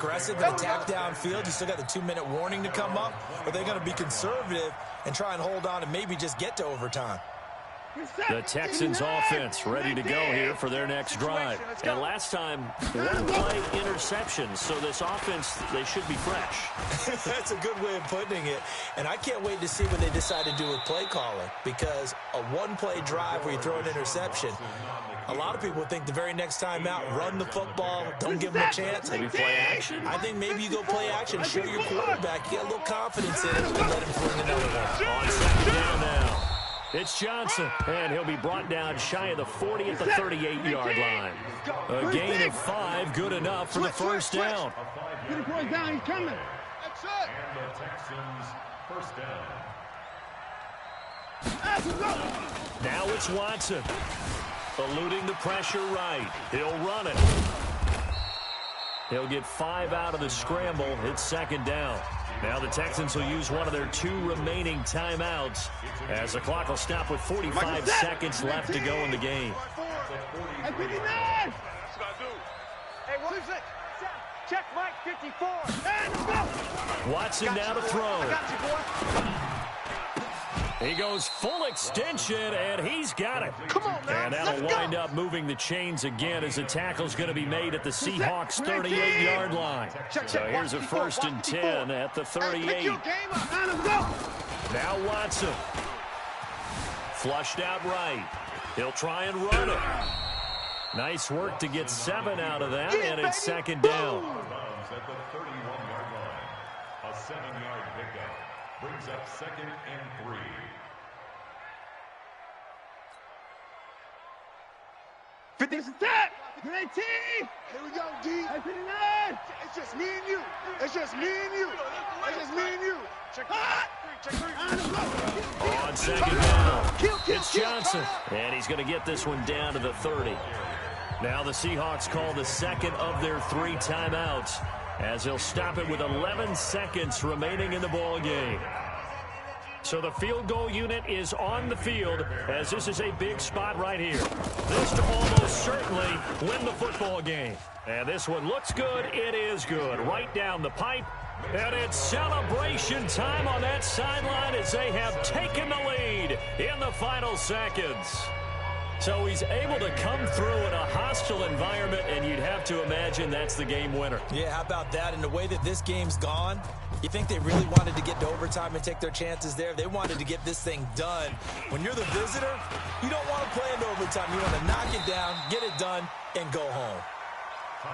aggressive and attack downfield? You still got the 2-minute warning to come up? Or are they going to be conservative and try and hold on and maybe just get to overtime? The Texans offense ready to go here for their next drive. And last time, one play interceptions. So this offense, they should be fresh. That's a good way of putting it. And I can't wait to see what they decide to do with play calling, because a one-play drive where you throw an interception, a lot of people think the very next time out, run the football, don't give them a chance. Maybe play action? I think maybe you go play action, show your quarterback, you get a little confidence in it, and let him fling another one. On second down now. It's Johnson, and he'll be brought down shy of the 40 at the 38-yard line. A gain of 5, good enough for the first down. Get the boy down, he's coming. That's it. And the Texans first down. Now it's Watson. Eluding the pressure right. He'll run it. He'll get 5 out of the scramble. It's second down. Now the Texans will use one of their 2 remaining timeouts as the clock will stop with 45 seconds left to go in the game. Hey, 59! That's what I do. Hey, what is it? Check Mike 54. Hey, let's go! Watson now to throw. I got you, boy. He goes full extension, and he's got it. Come on, man. And that'll wind up moving the chains again as the tackle's going to be made at the Seahawks' 38-yard line. So here's a first and 10 at the 38. Now Watson. Flushed out right. He'll try and run it. Nice work to get 7 out of that, and it's second down. At the 31-yard line. A 7-yard pickup brings up second and 3. This is that! 19! Here we go, D. Hey, 59! It's just me and you. It's just me and you. It's just me and you. Check On second down, it's Johnson, and he's going to get this one down to the 30. Now the Seahawks call the second of their 3 timeouts as they'll stop it with 11 seconds remaining in the ball game. So the field goal unit is on the field as this is a big spot right here. This to almost certainly win the football game. And this one looks good. It is good. Right down the pipe. And it's celebration time on that sideline as they have taken the lead in the final seconds. So he's able to come through in a hostile environment, and you'd have to imagine that's the game winner. Yeah, how about that? And the way that this game's gone, you think they really wanted to get to overtime and take their chances there? They wanted to get this thing done. When you're the visitor, you don't want to play into overtime. You want to knock it down, get it done, and go home.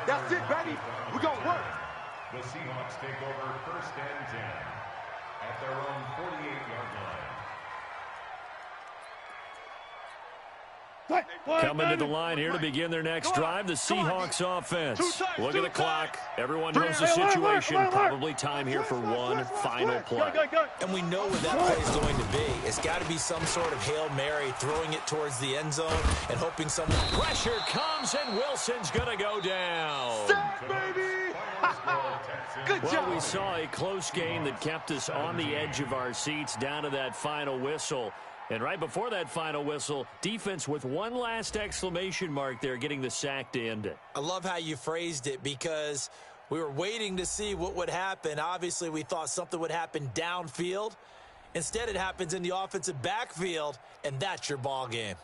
That's it, baby. We're going to work. The Seahawks take over first and 10 at their own 48-yard line. Coming to the line here to begin their next drive, the Seahawks offense. Look at the clock. Everyone knows the situation. Probably time here for one final play. And we know what that play is going to be. It's got to be some sort of Hail Mary, throwing it towards the end zone and hoping someone... Pressure comes, and Wilson's going to go down. Good job. Well, we saw a close game that kept us on the edge of our seats down to that final whistle. And right before that final whistle, defense with one last exclamation mark there, getting the sack to end it. I love how you phrased it, because we were waiting to see what would happen. Obviously, we thought something would happen downfield. Instead, it happens in the offensive backfield, and that's your ball game.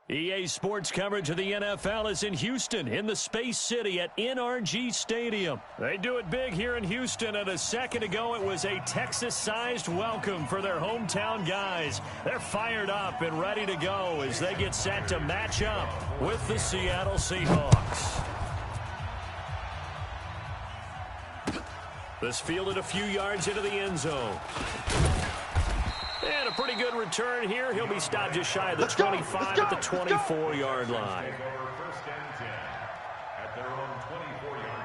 EA Sports coverage of the NFL is in Houston, in the Space City at NRG Stadium. They do it big here in Houston, and a second ago it was a Texas-sized welcome for their hometown guys. They're fired up and ready to go as they get set to match up with the Seattle Seahawks. This fielded a few yards into the end zone. And a pretty good return here. He'll be stopped just shy of the 25 at the 24-yard line. First and 10 at their own 24-yard line.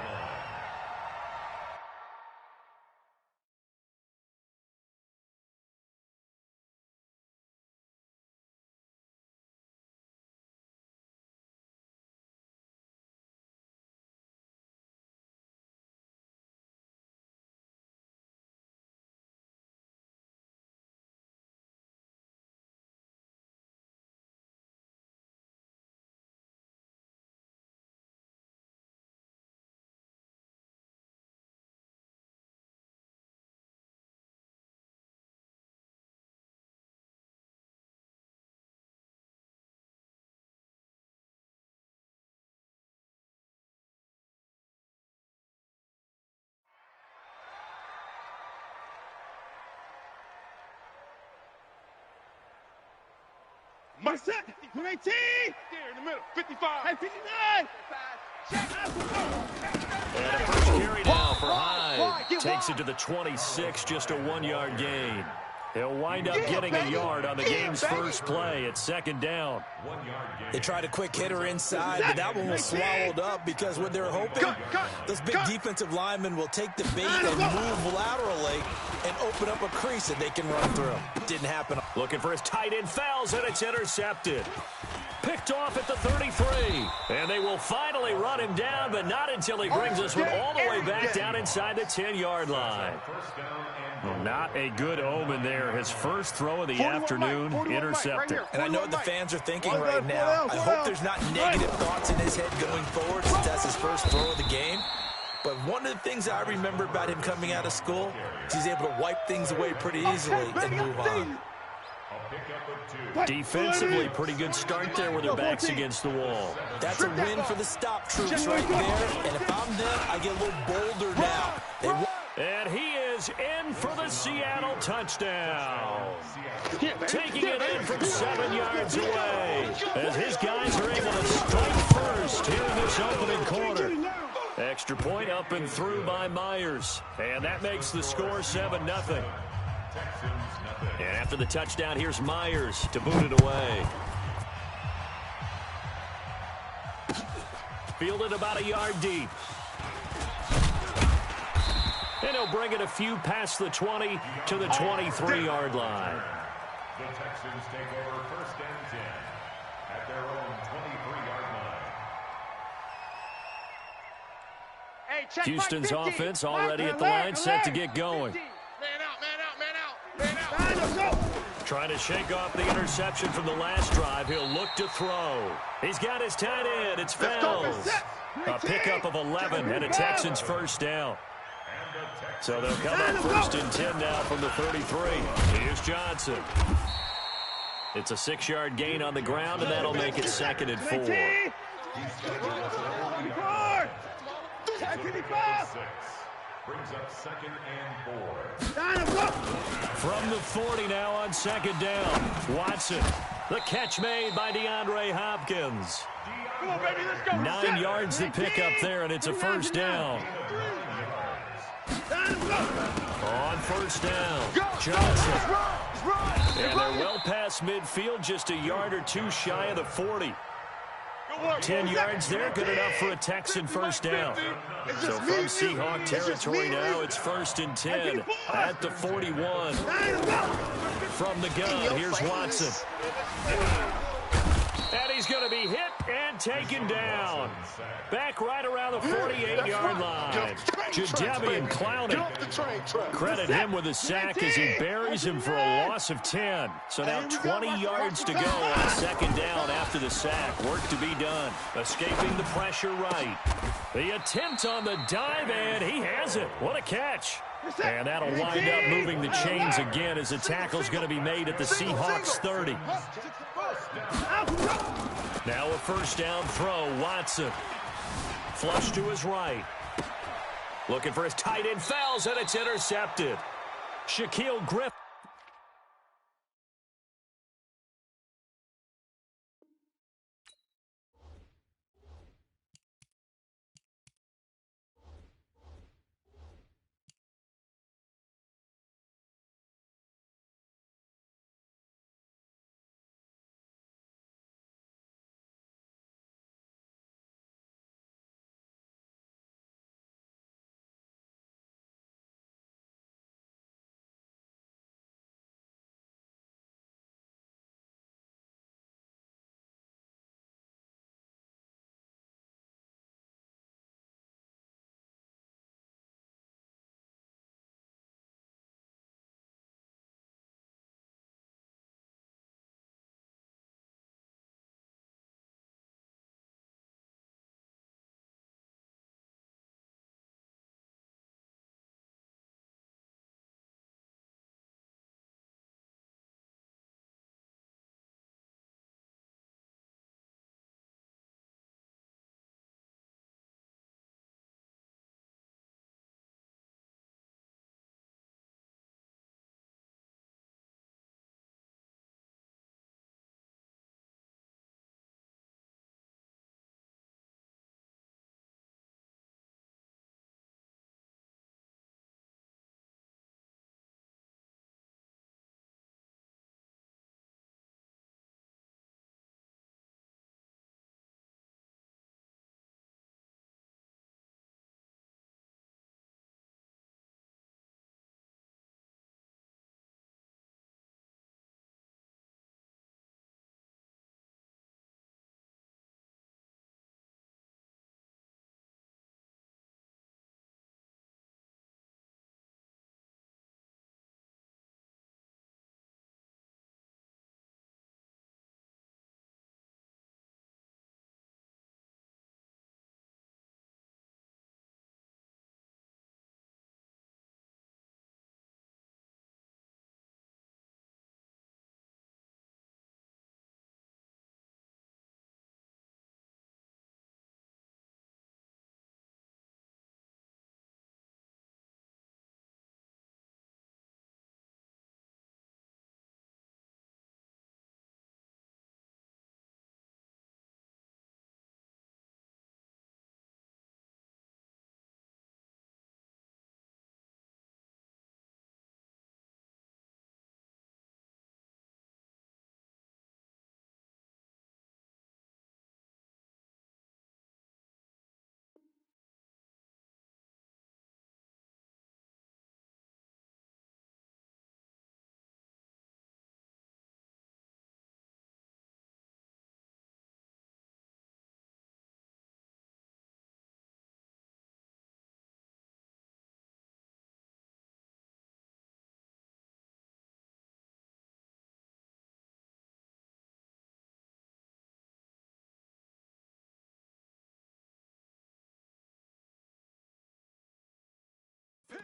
My set, 18. There in the middle, 55. Hey, 59. And a first carry now for Hyde. Takes it to the 26, just a 1-yard gain. He'll wind up getting a yard on the game's first play at second down. 1 yard gain. They tried a quick hitter inside, but that one was swallowed up because what they're hoping, those big defensive linemen will take the bait and move laterally and open up a crease that they can run through. Didn't happen. Looking for his tight end, fouls, and it's intercepted. Picked off at the 33. And they will finally run him down, but not until he brings this one all the way back down inside the 10-yard line. First down and Not a good omen there. His first throw of the afternoon, intercepted. And I know what the fans are thinking right now. I hope there's not negative thoughts in his head going forward since that's his first throw of the game. But one of the things I remember about him coming out of school is he's able to wipe things away pretty easily and move on. a pickup of 2. Defensively, pretty good start there with their backs against the wall. That's a win for the stop troops right there. And if I'm them, I get a little bolder now. And he is in for the Seattle touchdown. Taking it in from 7 yards away as his guys are able to strike first here in this opening quarter. Extra point up and through by Myers. And that makes the score 7-0. And after the touchdown, here's Myers to boot it away. Fielded about a yard deep. And he'll bring it a few past the 20 to the 23-yard line. The Texans take over first and 10 at their own 23-yard line. Hey, check Houston's Mike 50. offense already at the line, set to get going. Man out, man out, man out, man out. Trying to shake off the interception from the last drive. He'll look to throw. He's got his tight end. It's Fells. A pickup of 11 and a Texans first down. So they'll come up first and 10 now from the 33. Here's Johnson. It's a 6-yard gain on the ground, and that'll make it 2nd and 4. Brings up 2nd and 4. From the 40 now on 2nd down. Watson. The catch made by DeAndre Hopkins. Come on, baby, let's go. 9 yards to pick up there, and it's a first down. On first down, Johnson. And they're well past midfield, just a yard or two shy of the 40. 10 yards there, good enough for a Texan first down. So from Seahawk territory now, it's 1st and 10 at the 41. From the gun, here's Watson. And he's going to be hit and taken down. Back right around the 48-yard line. Jadeveon Clowney. Credit him with a sack as he buries him for a loss of 10. So now 20 yards to go on 2nd down after the sack. Work to be done. Escaping the pressure right. The attempt on the dive, and he has it. What a catch. And that'll wind up moving the chains again as the tackle's going to be made at the Seahawks 30. Now a first down throw. Watson. Flush to his right. Looking for his tight end. Fouls, and it's intercepted. Shaquille Griffin.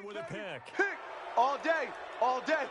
With a pick. All day, all day.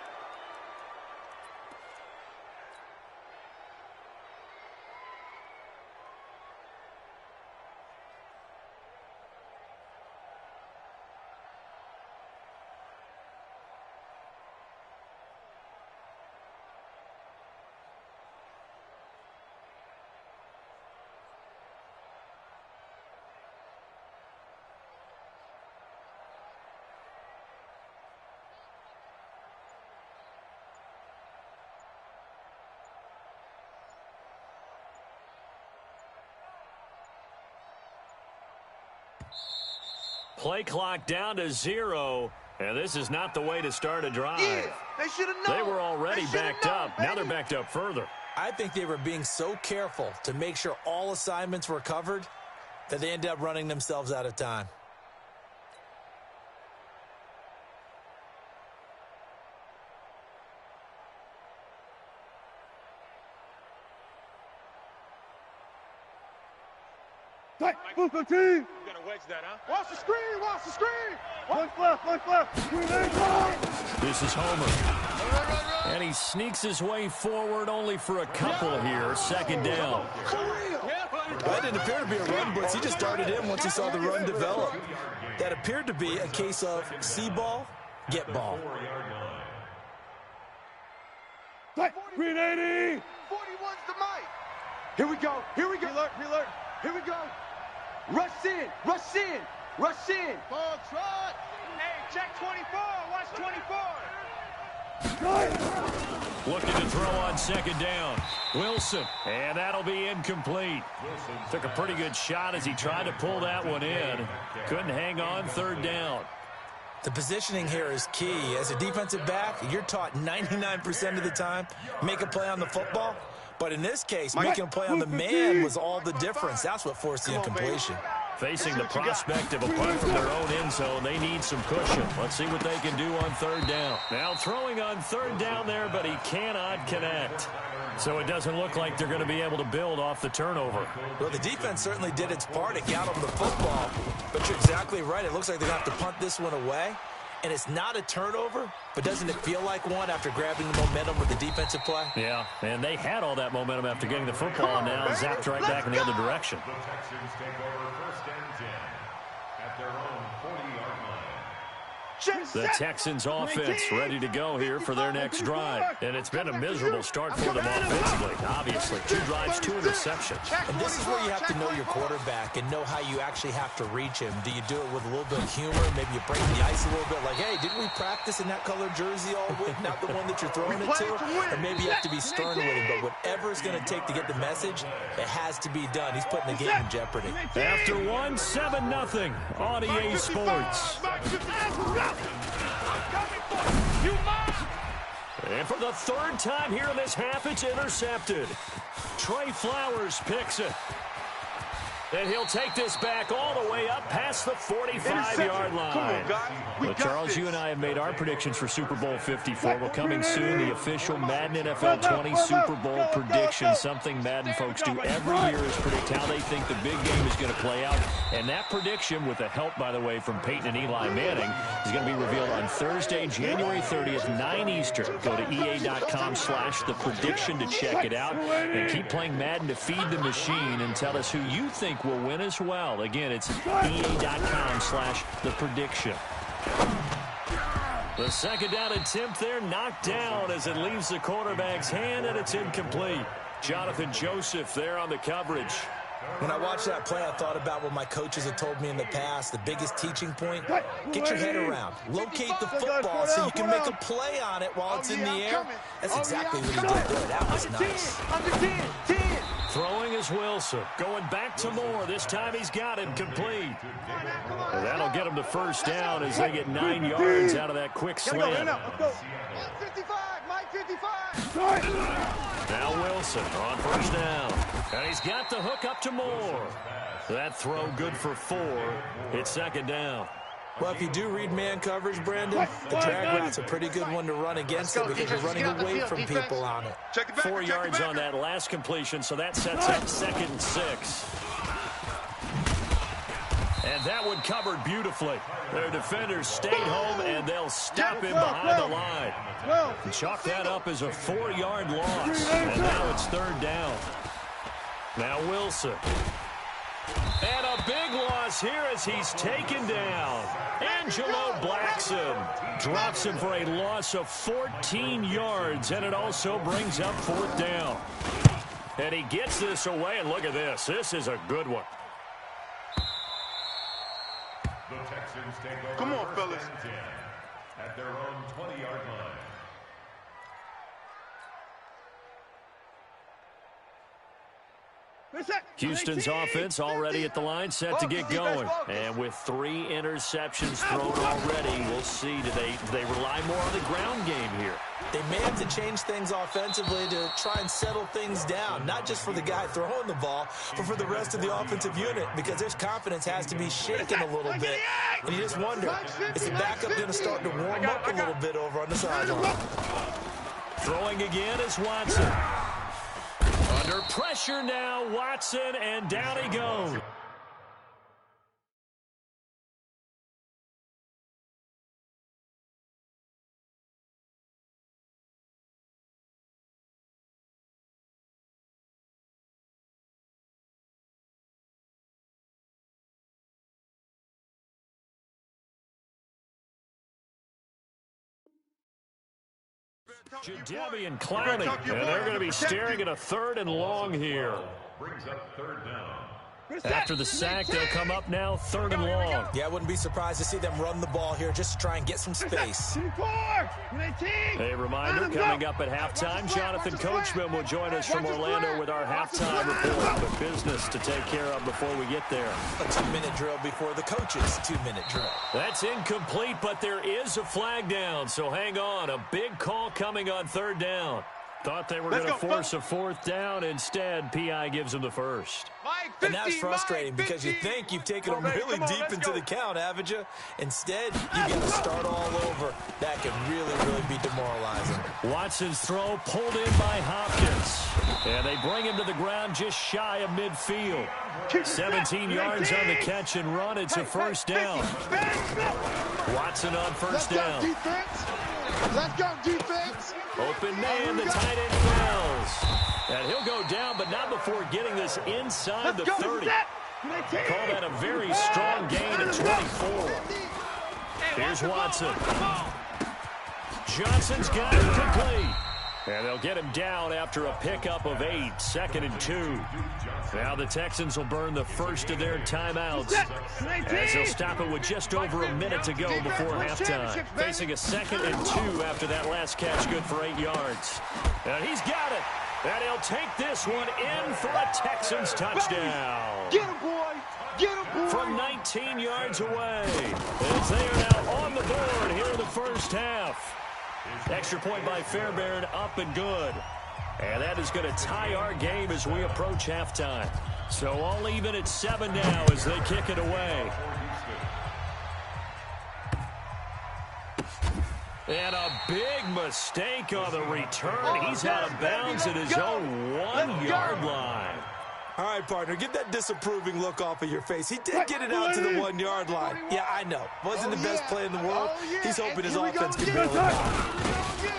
Play clock down to 0, and this is not the way to start a drive. Yeah, they should have known. They were already backed up. Baby. Now they're backed up further. I think they were being so careful to make sure all assignments were covered that they ended up running themselves out of time. Tight, move the team. wedge that, huh? Watch the screen, watch the screen. Look left. This is Homer. And he sneaks his way forward only for a couple here. Second down. That didn't appear to be a run blitz. He just darted in once he saw the run develop. That appeared to be a case of see ball, get ball. Green 80. 41's the mic. Here we go. Reload. Here we go. Rush in. Ball trot. Hey, check 24. Watch 24. Looking to throw on second down. Wilson. And that'll be incomplete. Took a pretty good shot as he tried to pull that one in. Couldn't hang on third down. The positioning here is key. As a defensive back, you're taught 99% of the time, make a play on the football. But in this case, making a play on the man was all the difference. That's what forced the incompletion. Facing the prospect of a punt from their own end zone, they need some cushion. Let's see what they can do on third down. Now throwing on third down there, but he cannot connect. So it doesn't look like they're going to be able to build off the turnover. Well, the defense certainly did its part. It got them the football. But you're exactly right. It looks like they're going to have to punt this one away. And it's not a turnover, but doesn't it feel like one after grabbing the momentum with the defensive play? Yeah, and they had all that momentum after getting the football, and now zapped right back in the other direction. The Texans take over 1st and 10 at their own 40-yard line. The Texans offense ready to go here for their next drive. And it's been a miserable start for them offensively, obviously. 2 drives, 2 interceptions. And this is where you have to know your quarterback and know how you actually have to reach him. Do you do it with a little bit of humor? Maybe you break the ice a little bit like, hey, didn't we practice in that colored jersey all week? Not the one that you're throwing it to? Or maybe you have to be stern with him. But whatever it's going to take to get the message, it has to be done. He's putting the game in jeopardy. After 1, 7-0 on EA Sports. And for the 3rd time here in this half, it's intercepted. Trey Flowers picks it. And he'll take this back all the way up past the 45-yard line. Come on, guys. Well, Charles, you and I have made our predictions for Super Bowl 54. Well, coming soon, the official Madden NFL 20 Super Bowl prediction. Something Madden folks do every year is predict how they think the big game is going to play out. And that prediction, with the help, by the way, from Peyton and Eli Manning, is going to be revealed on Thursday, January 30th, 9 Eastern. Go to EA.com/theprediction to check it out. And keep playing Madden to feed the machine and tell us who you think will win as well. Again, it's EA.com/theprediction. The second down attempt there knocked down as it leaves the quarterback's hand, and it's incomplete. Jonathan Joseph there on the coverage. When I watched that play, I thought about what my coaches had told me in the past. The biggest teaching point, get your head around. Locate the football so you can make a play on it while it's in the air. That's exactly what he did there. That was nice. Throwing is Wilson. Going back to Moore. This time he's got it complete. And that'll get him the first down as they get 9 yards out of that quick slant. Now Wilson on first down. And he's got the hook up to Moore. That throw good for 4. It's second down. Well, if you do read man coverage, Brandon, the drag route's a pretty good one to run against it because you're running away from people on it. 4 yards on that last completion, so that sets up 2nd and 6. And that one covered beautifully. Their defenders stayed home, and they'll stop him behind the line. And chalk that up as a 4-yard loss. And now it's 3rd down. Now Wilson. And a big loss here as he's taken down. Angelo Blackson drops him for a loss of 14 yards, and it also brings up 4th down. And he gets this away, and look at this. This is a good one. The Texans take over. Come on, 1st fellas. and 10 at their own 20-yard line. Houston's offense already at the line, set to get going. And with 3 interceptions thrown already, we'll see. Do they rely more on the ground game here? They may have to change things offensively to try and settle things down, not just for the guy throwing the ball, but for the rest of the offensive unit, because their confidence has to be shaken a little bit. And you just wonder, is the backup going to start to warm up a little bit over on the sideline? Throwing again is Watson. Under pressure now, Watson, and down he goes. Jadavian Clowney, and they're going to be staring at a 3rd and long here. Brings up 3rd down. After the sack, they'll come up now 3rd and long. Yeah, I wouldn't be surprised to see them run the ball here just to try and get some space. A reminder, coming up at halftime, Jonathan Coachman will join us from Orlando with our halftime report. But business to take care of before we get there. A 2-minute drill before the coach's 2-minute drill. That's incomplete, but there is a flag down, so hang on. A big call coming on 3rd down. Thought they were going to force a 4th down. Instead, P.I. gives them the first. And that's frustrating because you think you've taken them really deep into the count, haven't you? Instead, you get to start all over. That can really be demoralizing. Watson's throw pulled in by Hopkins. And they bring him to the ground just shy of midfield. 17 yards on the catch and run. It's a 1st down. Watson on 1st down. Let's go, defense! Open man, the tight end falls. And he'll go down, but not before getting this inside the 30. Call that a very strong gain at 24. Here's Watson. Johnson's got it complete. And they'll get him down after a pickup of 8, 2nd and 2. Now the Texans will burn the first of their timeouts as they'll stop it with just over a minute to go before halftime. Facing a 2nd and 2 after that last catch, good for 8 yards. And he's got it. And he'll take this one in for a Texans touchdown. Get him, boy! Get him, boy! From 19 yards away, as they are now on the board here in the first half. Extra point by Fairbairn, up and good. And that is going to tie our game as we approach halftime. So all even at 7 now as they kick it away. And a big mistake on the return. He's out of bounds at his own 1-yard line. All right, partner, get that disapproving look off of your face. He did get it out to the 1-yard line. Yeah, I know. Wasn't the best play in the world. He's hoping his offense can bail him out.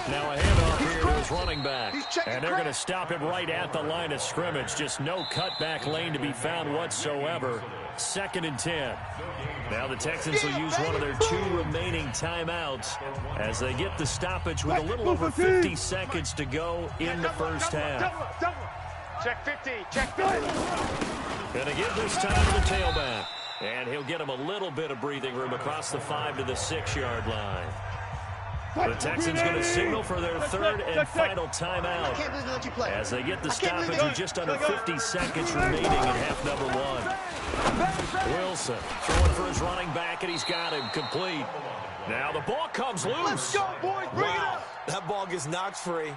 Now a handoff here to his running back. And they're going to stop him right at the line of scrimmage. Just no cutback lane to be found whatsoever. 2nd and 10. Now the Texans will use one of their 2 remaining timeouts as they get the stoppage with a little over 50 seconds to go in the first half. Check 50. Check 50. Going to give this time to the tailback. And he'll get him a little bit of breathing room across the 5 to the 6-yard line. The Texans going to signal for their 3rd and final timeout as they get the stoppage with just under 50 seconds remaining in half number 1. Wilson throwing for his running back, and he's got him complete. Now the ball comes loose. Let's go, boys. Bring it up. That ball gets knocked free,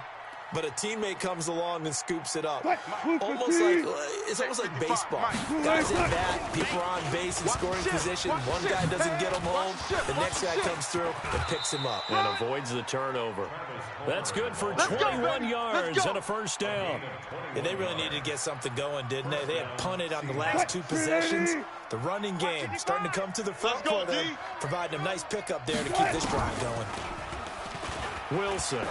but a teammate comes along and scoops it up. It's almost like baseball. Guys at bat, people are on base in scoring position. One guy doesn't get him home. The next guy comes through and picks him up. And avoids the turnover. That's good for 21 yards and a 1st down. Yeah, they really needed to get something going, didn't they? They had punted on the last 2 possessions. The running game starting to come to the front for them, providing a nice pickup there to keep this drive going. Wilson.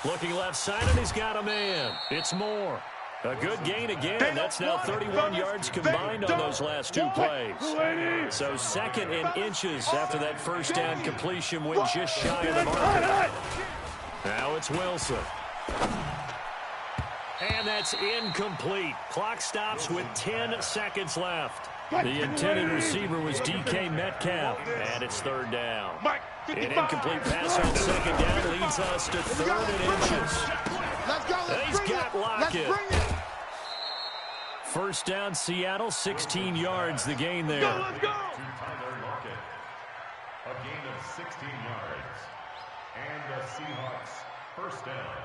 Looking left side, and he's got a man. It's Moore. A good gain again. That's now 31 yards combined on those last 2 plays. So 2nd and inches after that 1st down completion went just shy of the mark. Now it's Wilson. And that's incomplete. Clock stops with 10 seconds left. The intended receiver was DK Metcalf, and it's 3rd down. An incomplete pass on 2nd down leads us to 3rd and inches. Let's go. And he's got Lockett. 1st down, Seattle, 16 yards, the gain there. To Tyler Lockett. A gain of 16 yards. And the Seahawks 1st down.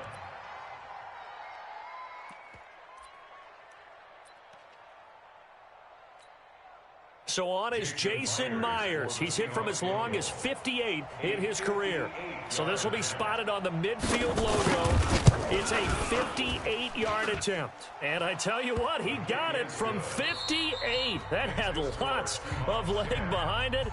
So on is Jason Myers. He's hit from as long as 58 in his career. So this will be spotted on the midfield logo. It's a 58-yard attempt. And I tell you what, he got it from 58. That had lots of leg behind it.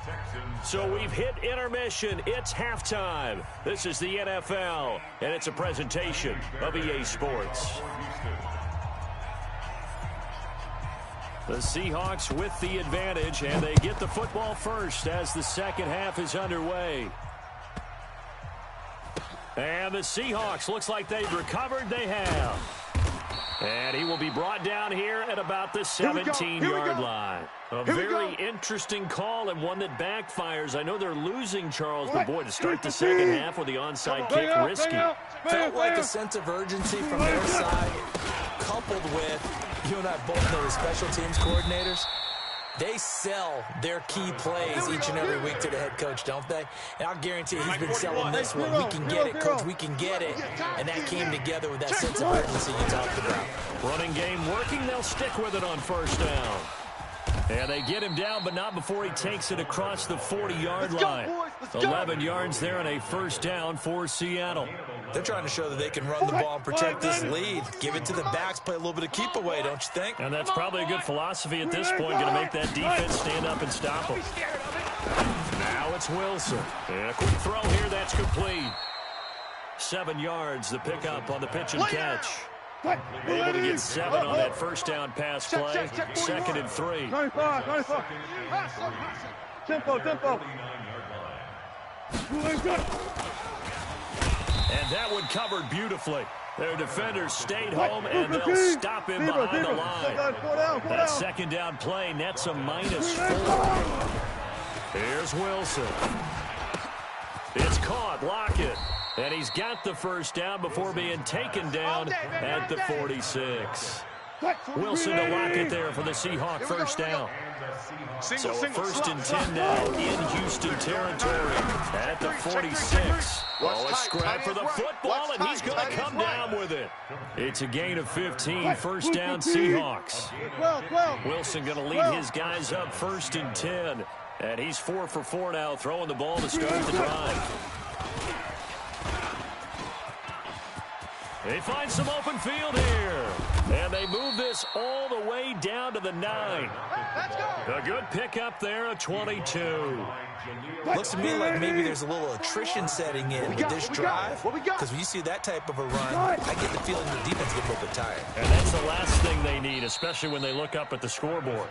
So we've hit intermission. It's halftime. This is the NFL, and it's a presentation of EA Sports. The Seahawks with the advantage, and they get the football first as the second half is underway. And the Seahawks, looks like they've recovered. They have. And he will be brought down here at about the 17-yard line. A very interesting call and one that backfires. I know they're losing Charles, but boy, to start the second half with the onside kick, risky. Felt like a sense of urgency from their side, coupled with, you and I both know the special teams coordinators. They sell their key plays each and every week to the head coach, don't they? And I'll guarantee he's been selling this one. We can get it, coach, we can get it. And that came together with that sense of urgency you talked about. Running game working, they'll stick with it on first down. And they get him down, but not before he takes it across the 40-yard line. 11 yards there and a first down for Seattle. They're trying to show that they can run the ball and protect this lead. Give it to the backs, play a little bit of keep away, don't you think? And that's probably a good philosophy at this point, going to make that defense stand up and stop them. Now it's Wilson. And a quick throw here, that's complete. 7 yards, the pickup on the pitch and catch. Able to get 7 on that first down pass play. 2nd and 3. 95. Tempo. And that one covered beautifully. Their defenders stayed home, and they'll stop him behind the line. That second down play nets a -4. Here's Wilson. It's caught. Lockett. And he's got the first down before being taken down at the 46. Wilson to Lockett there for the Seahawk first down. So a 1st and 10 now in Houston territory at the 46. Oh, a scrap for the football, and he's going to come down with it. It's a gain of 15, first down Seahawks. Wilson going to lead his guys up 1st and 10. And he's 4 for 4 now, throwing the ball to start the drive. They find some open field here. And they move this all the way down to the 9. A good pickup there, a 22. Looks to me like maybe there's a little attrition setting in with this drive. Because when you see that type of a run, I get the feeling the defense gets a little bit tired. And that's the last thing they need, especially when they look up at the scoreboard.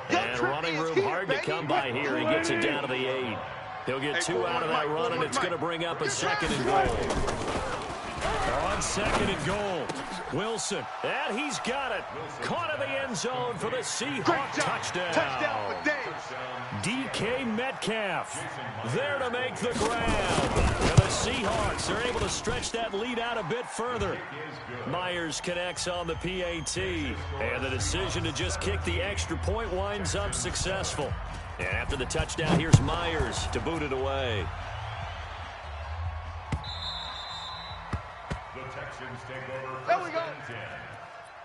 And running room hard to come by here. He gets it down to the 8. He'll get 2 out of that run, and it's going to bring up a 2nd and goal. On 2nd and goal, Wilson, and he's got it. Caught in the end zone for the Seahawk touchdown. DK Metcalf there to make the grab. And the Seahawks are able to stretch that lead out a bit further. Myers connects on the PAT, and the decision to just kick the extra point winds up successful. And after the touchdown, here's Myers to boot it away. Take over first and 10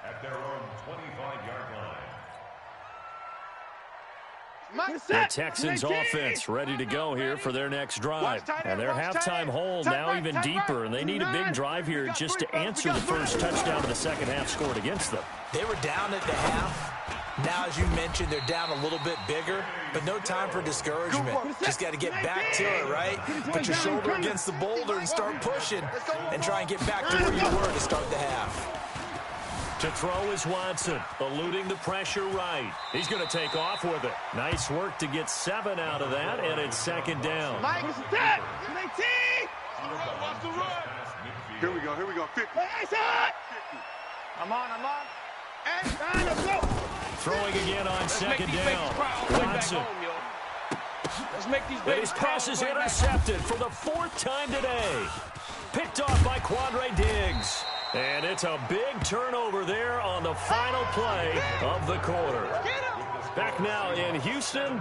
at their own 25-yard line. The Texans offense ready to go here for their next drive. And their halftime hole now even deeper, and they need a big drive here just to answer the first touchdown of the second half scored against them. They were down at the half. Now, as you mentioned, they're down a little bit bigger, but no time for discouragement. Just got to get back to it, right? Put your shoulder against the boulder and start pushing and try and get back to where you were to start the half. To throw is Watson, eluding the pressure right. He's going to take off with it. Nice work to get 7 out of that, and it's 2nd down. Mike, Here we go. 50. I'm on. And let's go. Throwing again on 2nd down. Watson. And his pass is intercepted for the 4th time today. Picked off by Quandre Diggs. And it's a big turnover there on the final play of the quarter. Back now in Houston.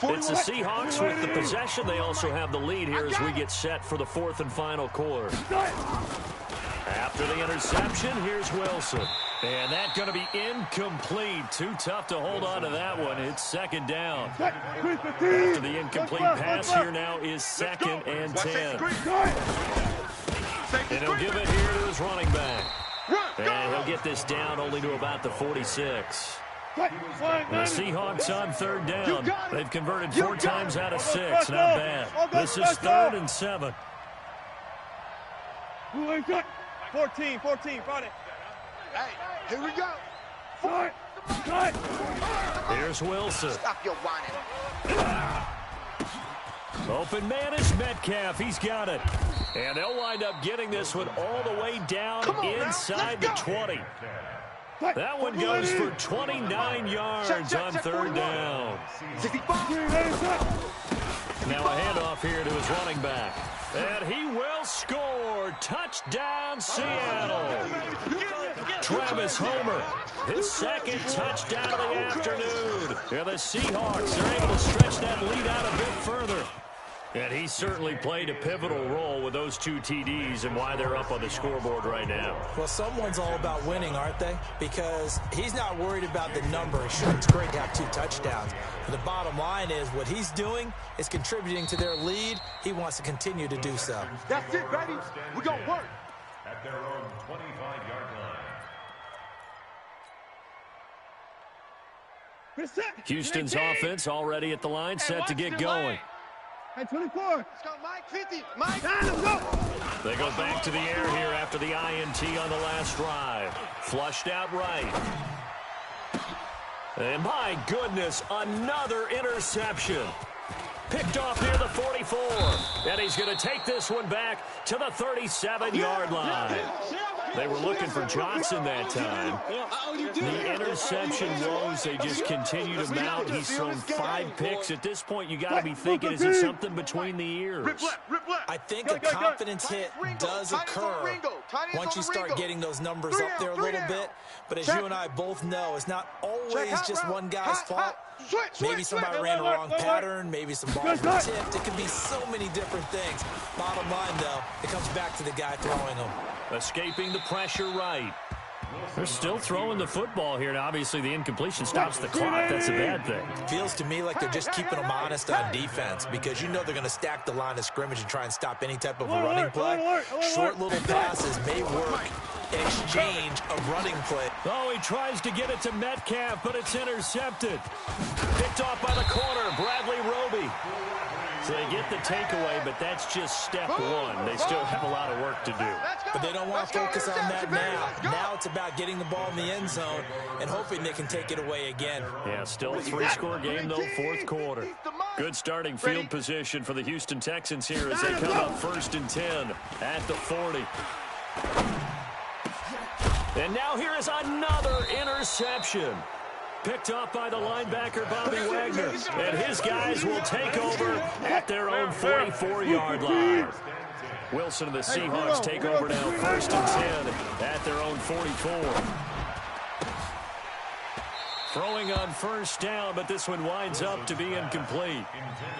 It's the Seahawks with the possession. They also have the lead here as we get set for the 4th and final quarter. After the interception, here's Wilson. And that's going to be incomplete. Too tough to hold on to that one. It's 2nd down. After the incomplete pass, here now is 2nd and 10. And he'll give it here to his running back. And he'll get this down only to about the 46. The Seahawks on 3rd down. They've converted 4 times out of 6. Not bad. This is 3rd and 7. 14, Friday. Hey, here we go. Here's Wilson. Stop your whining. Open man is Metcalf. He's got it. And they'll wind up getting this one all the way down inside the 20. That one goes for 29 yards on third down. 65. Now a handoff here to his running back. And he will score. Touchdown, Seattle. Travis Homer, his second touchdown of the afternoon. And the Seahawks are able to stretch that lead out a bit further. And he certainly played a pivotal role with those two TDs and why they're up on the scoreboard right now. Well, someone's all about winning, aren't they? Because he's not worried about the number. Sure, it's great to have 2 touchdowns. But the bottom line is what he's doing is contributing to their lead. He wants to continue to do so. That's it, baby. We're going to work. At their own 25-yard line. Houston's offense already at the line, set to get going. Hey, 24. Let's go, Mike. 50. Mike. Let's go. They go back to the air here after the INT on the last drive. Flushed out right. And my goodness, another interception. Picked off near the 44. And he's going to take this one back to the 37-yard line. They were looking for Johnson that time. The interception woes, they just continue to mount. He's thrown 5 picks. At this point, you got to be thinking, is it something between the ears? I think a confidence hit does occur once you start getting those numbers up there a little bit. But as you and I both know, it's not always just one guy's fault. Maybe somebody ran a wrong pattern. Maybe some balls were tipped. It can be so many different things. Bottom line, though, it comes back to the guy throwing them. Escaping the pressure right. They're still throwing the football here, and obviously the incompletion stops the clock. That's a bad thing. Feels to me like they're just keeping them honest on defense because you know they're going to stack the line of scrimmage and try and stop any type of a running play. Short little passes may work in exchange of running play. Oh, he tries to get it to Metcalf, but it's intercepted. Picked off by the corner, Bradley Roby. So they get the takeaway, but that's just step one. They still have a lot of work to do. But they don't want to focus on that now. Now it's about getting the ball in the end zone and hoping they can take it away again. Yeah, still a 3-score game, though, fourth quarter. Good starting field position for the Houston Texans here as they come up 1st and 10 at the 40. And now here is another interception. Picked off by the linebacker, Bobby Wagner. And his guys will take over at their own 44-yard line. Wilson and the Seahawks take over now 1st and 10 at their own 44. Throwing on 1st down, but this one winds up to be incomplete.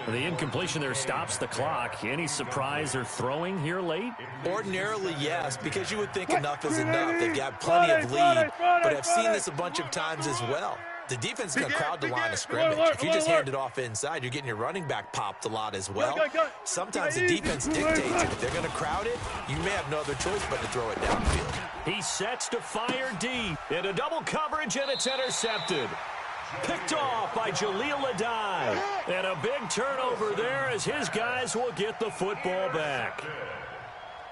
The incompletion there stops the clock. Any surprise they're throwing here late? Ordinarily, yes, because you would think enough is enough. They've got plenty of lead, but I've seen this a bunch of times as well. The defense is going to crowd the line of scrimmage. If you just hand it off inside, you're getting your running back popped a lot as well. Sometimes the defense dictates it. If they're going to crowd it, you may have no other choice but to throw it downfield. He sets to fire deep into double coverage, and it's intercepted. Picked off by Jaleel Adai. And a big turnover there as his guys will get the football back.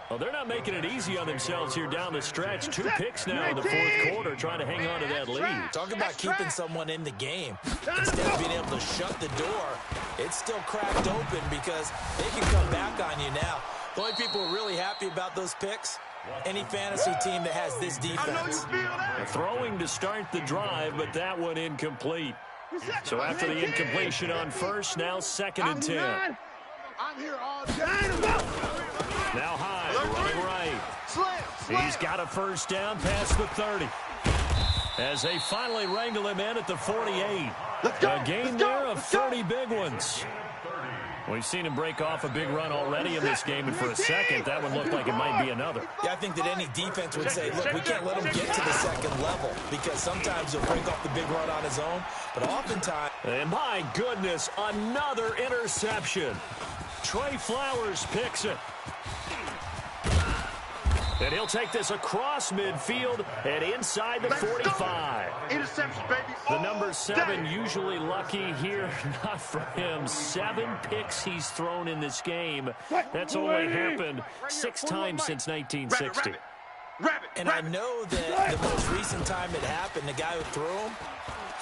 Well, they're not making it easy on themselves here down the stretch. 2 picks now in the 4th quarter, trying to hang on to that lead. Talk about keeping someone in the game. Instead of being able to shut the door, it's still cracked open because they can come back on you now. The only people who are really happy about those picks, any fantasy team that has this defense. Throwing to start the drive, but that one incomplete. So after the incompletion on 1st, now 2nd and 10. I'm here all day. Now Hyde running right. He's got a 1st down past the 30. As they finally wrangle him in at the 48. A gain there of 30 big ones. We've seen him break off a big run already in this game, and for a second, that one looked like it might be another. Yeah, I think that any defense would say, look, we can't let him get to the 2nd level because sometimes he'll break off the big run on his own, but oftentimes... And my goodness, another interception. Trey Flowers picks it. And he'll take this across midfield and inside the 45. Interception, baby. The number 7 usually lucky here. Not for him. 7 picks he's thrown in this game. That's only happened 6 times since 1960. And I know that the most recent time it happened, the guy who threw him,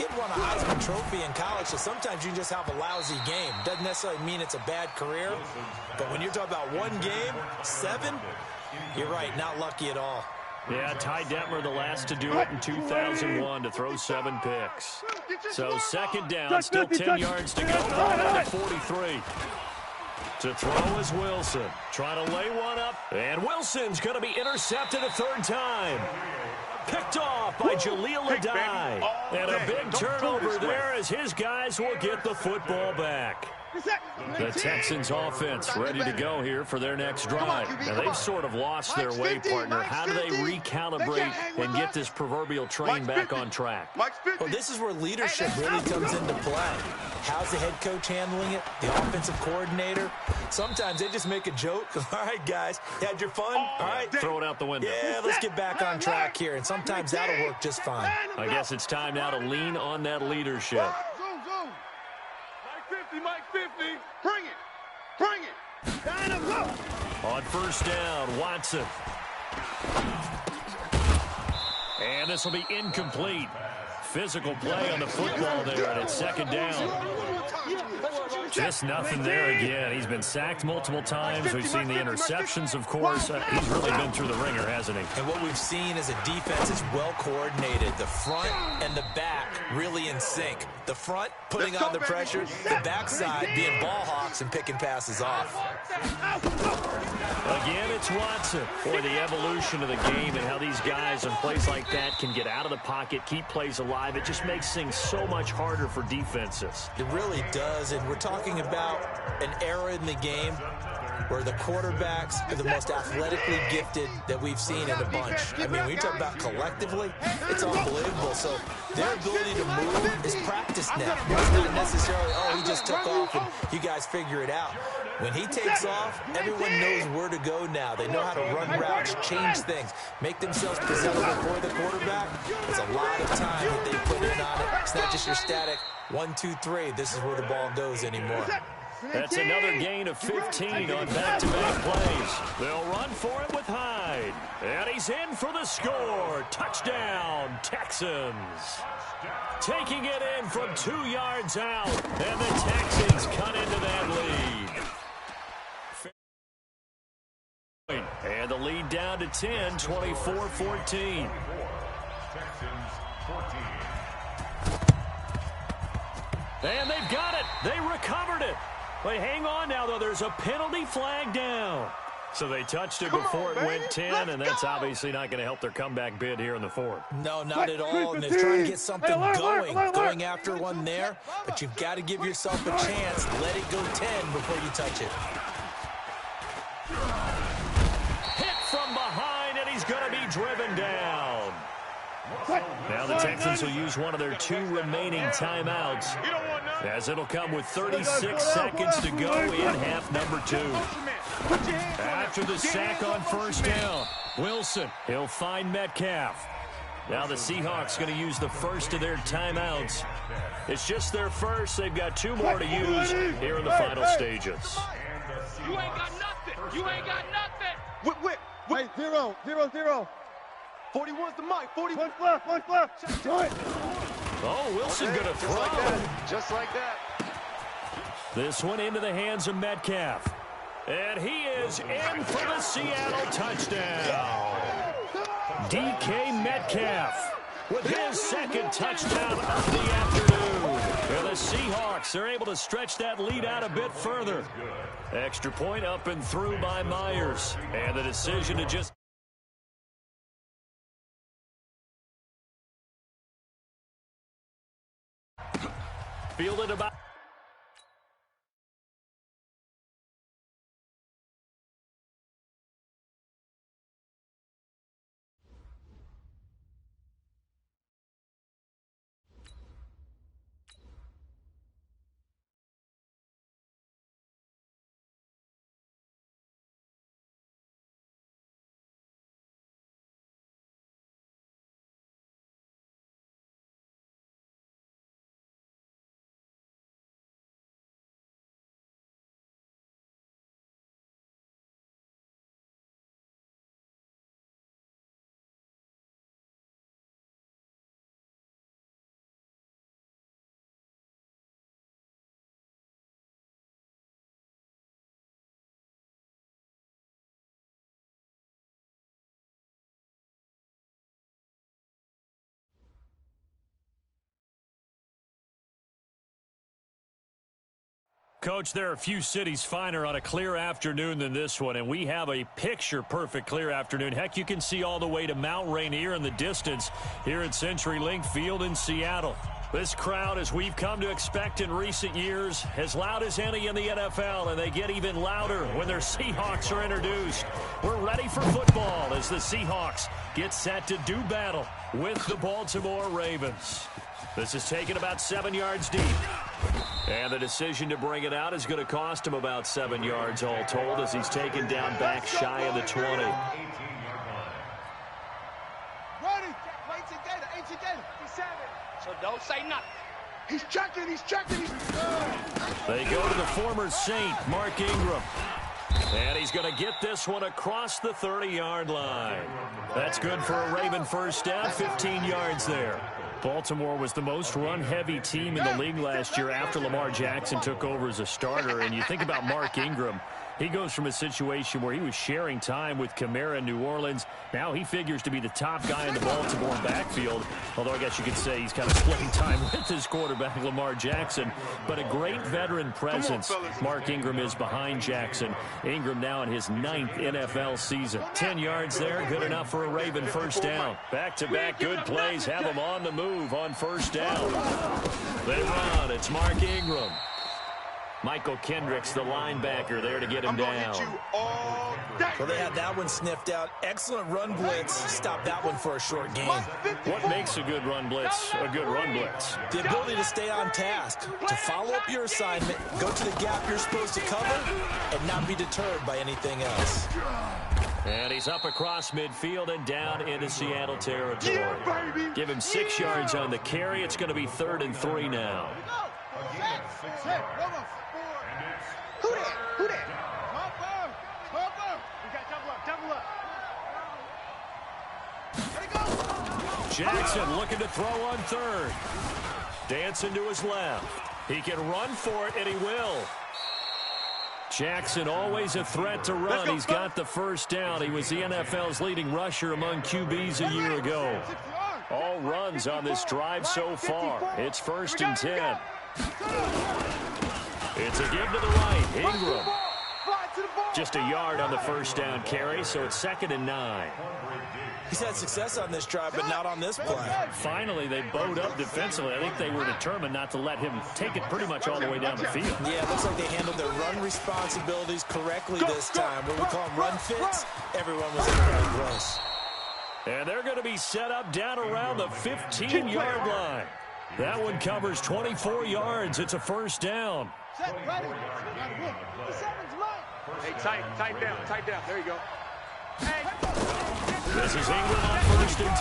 He had won a Heisman Trophy in college, so sometimes you just have a lousy game. Doesn't necessarily mean it's a bad career, but when you're talking about one game, 7, you're right, not lucky at all. Yeah, Ty Detmer, the last to do it in 2001 to throw 7 picks. So second down, still 10 yards to go, ball at the 43. To throw is Wilson. Trying to lay one up, and Wilson's going to be intercepted a third time. Picked off by Jaleel Adai. And a big turnover there as his guys will get the football back. The Texans offense ready to go here for their next drive. Now, they've sort of lost their way, partner. How do they recalibrate and get this proverbial train back on track? Well, this is where leadership really comes into play. How's the head coach handling it? The offensive coordinator? Sometimes they just make a joke. All right, guys, you had your fun? All right. Throw it out the window. Yeah, let's get back on track here, and sometimes that'll work just fine. I guess it's time now to lean on that leadership. Mike 50. Bring it. On first down, Watson. And this will be incomplete. Physical play on the football there, and it's second down. Just nothing there again. He's been sacked multiple times. We've seen the interceptions, of course. He's really been through the ringer, hasn't he? And what we've seen is a defense is well coordinated. The front and the back really in sync. The front putting on the pressure, the backside being ball hawks and picking passes off. Again, it's Watson. Boy, the evolution of the game and how these guys in plays like that can get out of the pocket, keep plays alive. It just makes things so much harder for defenses. It really does, and we're talking about an era in the game where the quarterbacks are the most athletically gifted that we've seen in a bunch. I mean, when you talk about collectively, it's unbelievable. So their ability to move is practiced now. It's not necessarily, oh, he just took off and you guys figure it out. When he takes off, everyone knows where to go now. They know how to run routes, change things, make themselves presentable for the quarterback. It's a lot of time that they put in on it. It's not just your static 1, 2, 3. This is where the ball goes anymore. That's another gain of 15 on back-to-back plays. They'll run for it with Hyde. And he's in for the score. Touchdown, Texans. Taking it in from 2 yards out. And the Texans cut into that lead. And the lead down to 10, 24-14. And they've got it. They recovered it. But hang on now, though. There's a penalty flag down. So they touched it before it went 10, and that's obviously not going to help their comeback bid here in the fourth. No, not at all. And they're trying to get something going after one there. But you've got to give yourself a chance. Let it go 10 before you touch it. Hit from behind, and he's going to be driven down. Now the Texans will use one of their 2 remaining timeouts, as it'll come with 36 seconds to go in half number 2. After the sack on first down, Wilson, he'll find Metcalf. Now the Seahawks going to use the first of their timeouts. It's just their first. They've got 2 more to use here in the final stages. You ain't got nothing. You ain't got nothing. Wait, 0. 41's the mic. 41's left. Oh, Wilson going to throw. Just like that. This one into the hands of Metcalf. And he is in for the Seattle touchdown. DK Metcalf with his second touchdown of the afternoon. And the Seahawks are able to stretch that lead out a bit further. Extra point up and through by Myers. And the decision to just fielded about Coach, there are a few cities finer on a clear afternoon than this one, and we have a picture-perfect clear afternoon. Heck, you can see all the way to Mount Rainier in the distance here at CenturyLink Field in Seattle. This crowd, as we've come to expect in recent years, as loud as any in the NFL, and they get even louder when their Seahawks are introduced. We're ready for football as the Seahawks get set to do battle with the Baltimore Ravens. This is taken about 7 yards deep. And the decision to bring it out is going to cost him about 7 yards all told as he's taken down back shy of the 20. Ready. Ancient Gator. He's 7. So don't say nothing. He's checking. They go to the former Saint, Mark Ingram. And he's going to get this one across the 30-yard line. That's good for a Raven first down, 15 yards there. Baltimore was the most run-heavy team in the league last year after Lamar Jackson took over as a starter. And you think about Mark Ingram, he goes from a situation where he was sharing time with Kamara in New Orleans. Now he figures to be the top guy in the Baltimore backfield. Although I guess you could say he's kind of splitting time with his quarterback, Lamar Jackson. But a great veteran presence. Mark Ingram is behind Jackson. Ingram now in his 9th NFL season. 10 yards there, good enough for a Raven first down. Back-to-back good plays have him on the move on first down. They run. It's Mark Ingram. Michael Kendricks, the linebacker, there to get him down. Well, they had that one sniffed out. Excellent run blitz. Stop that one for a short gain. What makes a good run blitz a good run blitz? The ability to stay on task, to follow up your assignment, go to the gap you're supposed to cover, and not be deterred by anything else. And he's up across midfield and down into Seattle territory. Give him 6 yards on the carry. It's going to be 3rd and 3 now. Who that? We got double up. Jackson looking to throw on 3rd. Dancing to his left. He can run for it, and he will. Jackson always a threat to run. He's got the first down. He was the NFL's leading rusher among QBs a year ago. All runs on this drive so far. It's 1st and 10. It's a give to the right. Ingram. Just a yard on the first down carry, so it's 2nd and 9. He's had success on this drive, but not on this play. Finally, they bowed up defensively. I think they were determined not to let him take it pretty much all the way down the field. Yeah, it looks like they handled their run responsibilities correctly this time. What we call them run fits, everyone was in the right place. And they're going to be set up down around the 15-yard line. That one covers 24 yards. It's a first down. Hey, tight down. There you go. Hey. This is Ingram on 1st and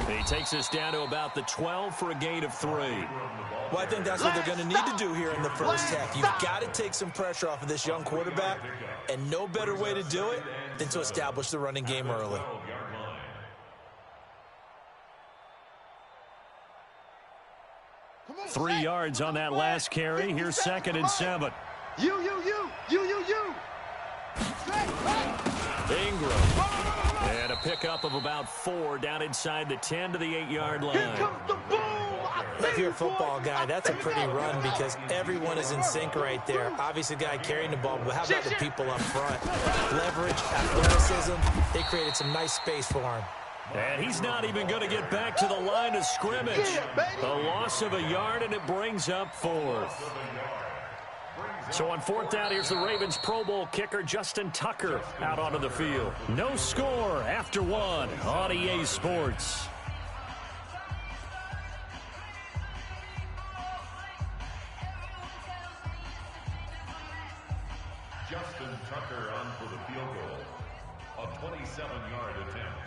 10. He takes us down to about the 12 for a gain of 3. Well, I think that's what they're going to need to do here in the first half. You've got to take some pressure off of this young quarterback, and no better way to do it than to establish the running game early. Three yards on that last carry. Here's 2nd and 7. You. Ingram. And a pickup of about 4 down inside the 10 to the 8-yard line. Here comes the boom. If you're a football guy, that's a pretty run because everyone is in sync right there. Obviously, the guy carrying the ball, but how about the people up front? Leverage, athleticism, they created some nice space for him. And he's not even going to get back to the line of scrimmage. A loss of a yard, and it brings up 4th. So on 4th down, here's the Ravens Pro Bowl kicker, Justin Tucker, out onto the field. No score after 1 on EA Sports. Justin Tucker on for the field goal. A 27-yard attempt.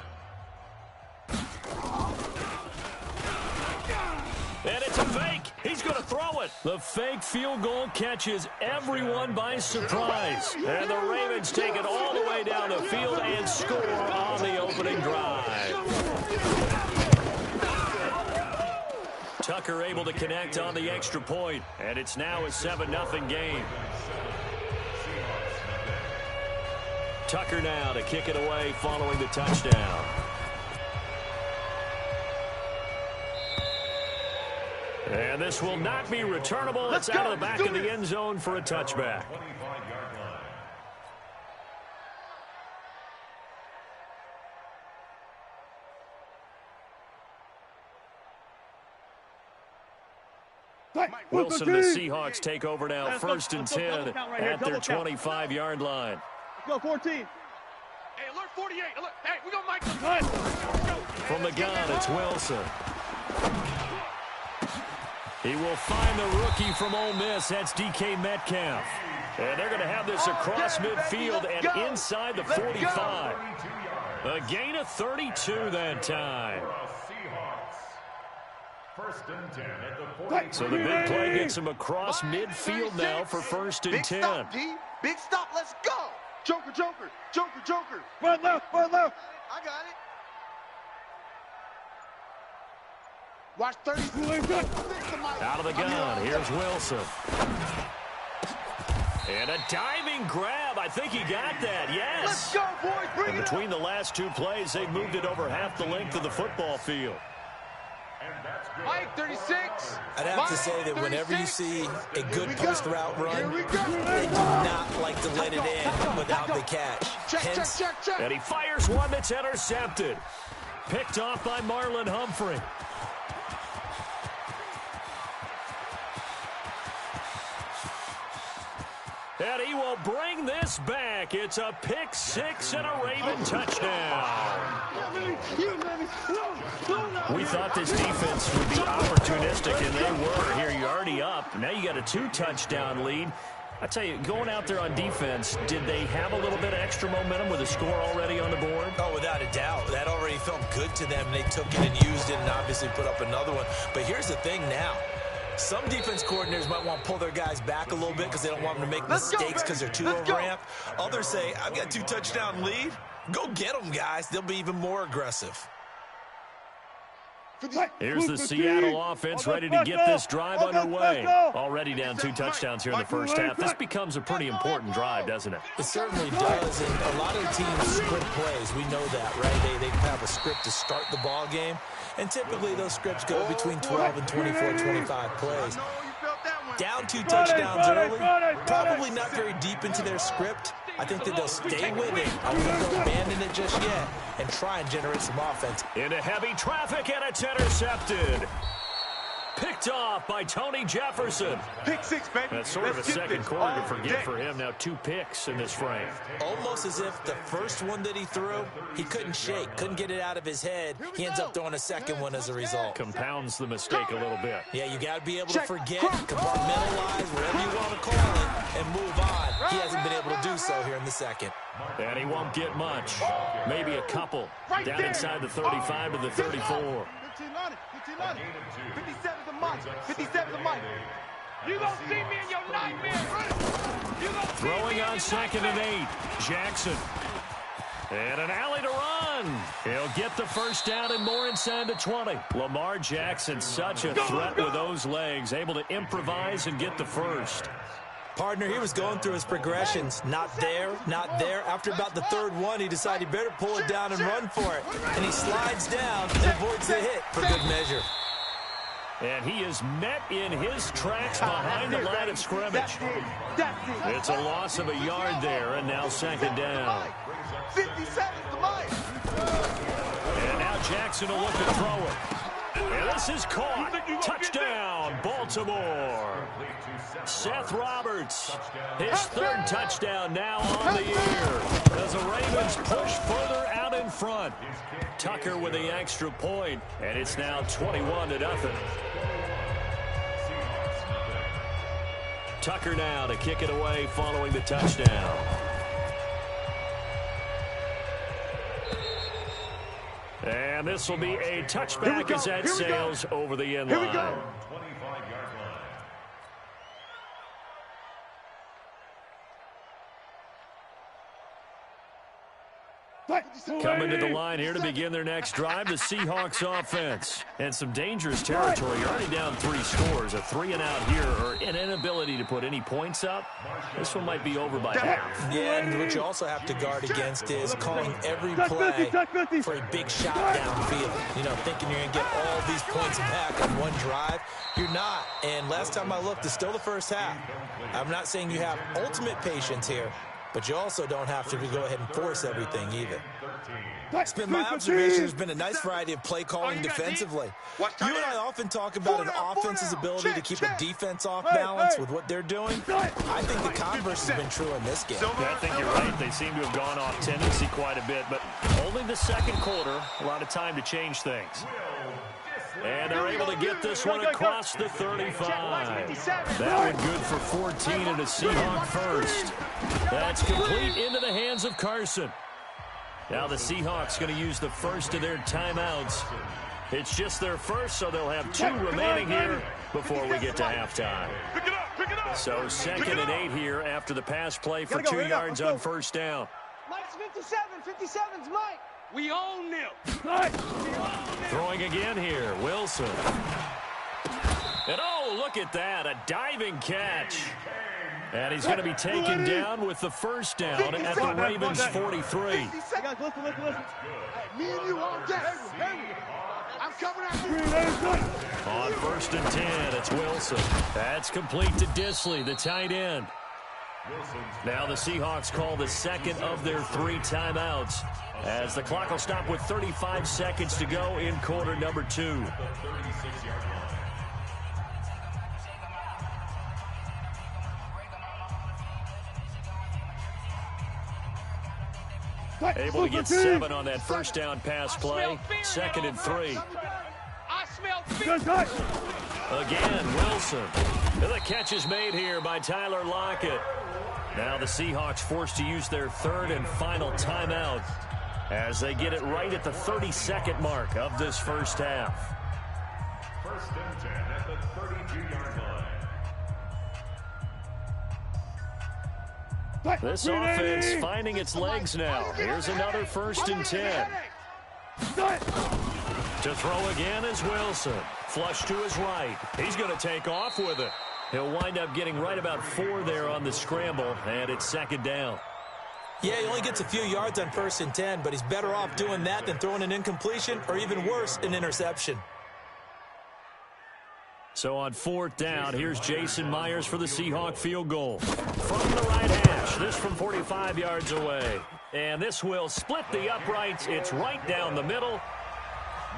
And it's a fake. He's going to throw it. The fake field goal catches everyone by surprise. And the Ravens take it all the way down the field and score on the opening drive. Tucker able to connect on the extra point, and it's now a 7-0 game. Tucker now to kick it away following the touchdown. And this will not be returnable. It's out of the back of the end zone for a touchback. 25-yard line. Wilson and the Seahawks take over now, 1st and 10 at their 25-yard line. Let's go, 14. Hey, alert 48. Alert. Hey, we gonna make the Nice. From the gun, it's Wilson. He will find the rookie from Ole Miss. That's DK Metcalf. And they're going to have this across midfield and inside the 45. A gain of 32 that time. First and 10 at the 40. So the big play gets him across midfield now for 1st and 10. Big stop, D. Big stop. Let's go. Joker, Joker, Joker, Joker. Run left, run left. I got it. Watch 30. Out of the gun, here's Wilson. And a diving grab. I think he got that, yes. Let's go, boys. Bring And it between up. the last 2 plays, they moved it over half the length of the football field. Mike 36. I'd have to say that whenever you see a good post route run, Here we go. they do not like to let it in without the catch. Hence, Check. And he fires one that's intercepted. Picked off by Marlon Humphrey. And he will bring this back. It's a pick 6 and a Raven touchdown. We thought this defense would be opportunistic, and they were. Here, you're already up. Now you got a 2-touchdown lead. I tell you, going out there on defense, did they have a little bit of extra momentum with a score already on the board? oh, without a doubt, that already felt good to them. They took it and used it and obviously put up another one. But here's the thing now. Some defense coordinators might want to pull their guys back a little bit because they don't want them to make mistakes because they're too overamped. Others say, I've got a 2-touchdown lead. Go get them, guys. They'll be even more aggressive. Here's the Seattle offense ready to get this drive underway. Already down 2 touchdowns here in the first half. This becomes a pretty important drive, doesn't it? It certainly does, and a lot of teams script plays. We know that, right? They have a script to start the ball game, and typically those scripts go between 12 and 24, 25 plays. Down 2 touchdowns early, probably not very deep into their script. I think that they'll stay with it. I don't think they'll abandon it just yet and try and generate some offense. Into heavy traffic, and it's intercepted. Picked off by Tony Jefferson. Pick 6, baby. That's sort of a second quarter to forget for him. Now 2 picks in this frame. Almost as if the first one that he threw, he couldn't shake, couldn't get it out of his head. He ends up throwing a second one as a result. Compounds the mistake a little bit. Yeah, you got to be able to forget, compartmentalize, whatever you want to call it, and move on. He hasn't been able to do so here in the second. And he won't get much. Maybe a couple. Down inside the 35 to the 34. 57 the mic. 57 the mic. You gonna see me in your nightmare. Throwing on 2nd and 8. Jackson. And an alley to run. He'll get the first down and more inside the 20. Lamar Jackson, such a threat with those legs. Able to improvise and get the first. Partner, he was going through his progressions. Not there, not there. After about the 3rd one, he decided he better pull it down and run for it. And he slides down and avoids the hit for good measure. And he is met in his tracks behind the line of scrimmage. It's a loss of a yard there, and now 2nd down. 57 the mic. And now Jackson will look to throw it. And this is caught. Touchdown, Baltimore. Seth Roberts, his 3rd touchdown now on the year as the Ravens push further out in front. Tucker with the extra point, and it's now 21-0. Tucker now to kick it away following the touchdown. And this will be a touchback as that sails over the end line. Here we go. 25-yard line. Coming to the line here to begin their next drive, the Seahawks offense. And some dangerous territory. You're already down 3 scores. A 3-and-out here, or an inability to put any points up. This one might be over by half. Yeah, and what you also have to guard against is calling every play for a big shot downfield. You know, thinking you're going to get all these points back on one drive. You're not. And last time I looked, it's still the first half. I'm not saying you have ultimate patience here, but you also don't have to go ahead and force everything either. It's been my observation there's been a nice variety of play calling defensively. You and I often talk about an offense's ability to keep a defense off balance with what they're doing. I think the converse has been true in this game. Yeah, I think you're right. They seem to have gone off tendency quite a bit, but only the second quarter, a lot of time to change things. And they're able to get this one across the 35. That one good for 14 and a Seahawk first. That's complete into the hands of Carson. Now the Seahawks going to use the first of their timeouts. It's just their first, so they'll have 2 remaining here before we get to halftime. So 2nd and 8 here after the pass play for 2 yards on first down. Mike's 57. 57's Mike. We own them. Throwing again here, Wilson. And oh, look at that, a diving catch. And he's going to be taken down with the first down at the Ravens' 43. Listen. Me and you all day. I'm coming after you. On 1st and 10, it's Wilson. That's complete to Disley, the tight end. Now the Seahawks call the second of their 3 timeouts, as the clock will stop with 35 seconds to go in quarter number 2. Able to get 7 on that first down pass play. 2nd and 3. Again, Wilson. And the catch is made here by Tyler Lockett. Now the Seahawks forced to use their 3rd and final timeout as they get it right at the 32nd mark of this first half. 1st and 10 at the 32-yard line. This offense finding its legs now. Here's another 1st and 10. To throw again is Wilson. Flush to his right. He's going to take off with it. He'll wind up getting right about 4 there on the scramble, and it's 2nd down. Yeah, he only gets a few yards on 1st and 10, but he's better off doing that than throwing an incompletion or even worse, an interception. So on 4th down, here's Jason Myers for the Seahawk field goal. From the right hash, this from 45 yards away. And this will split the uprights. It's right down the middle.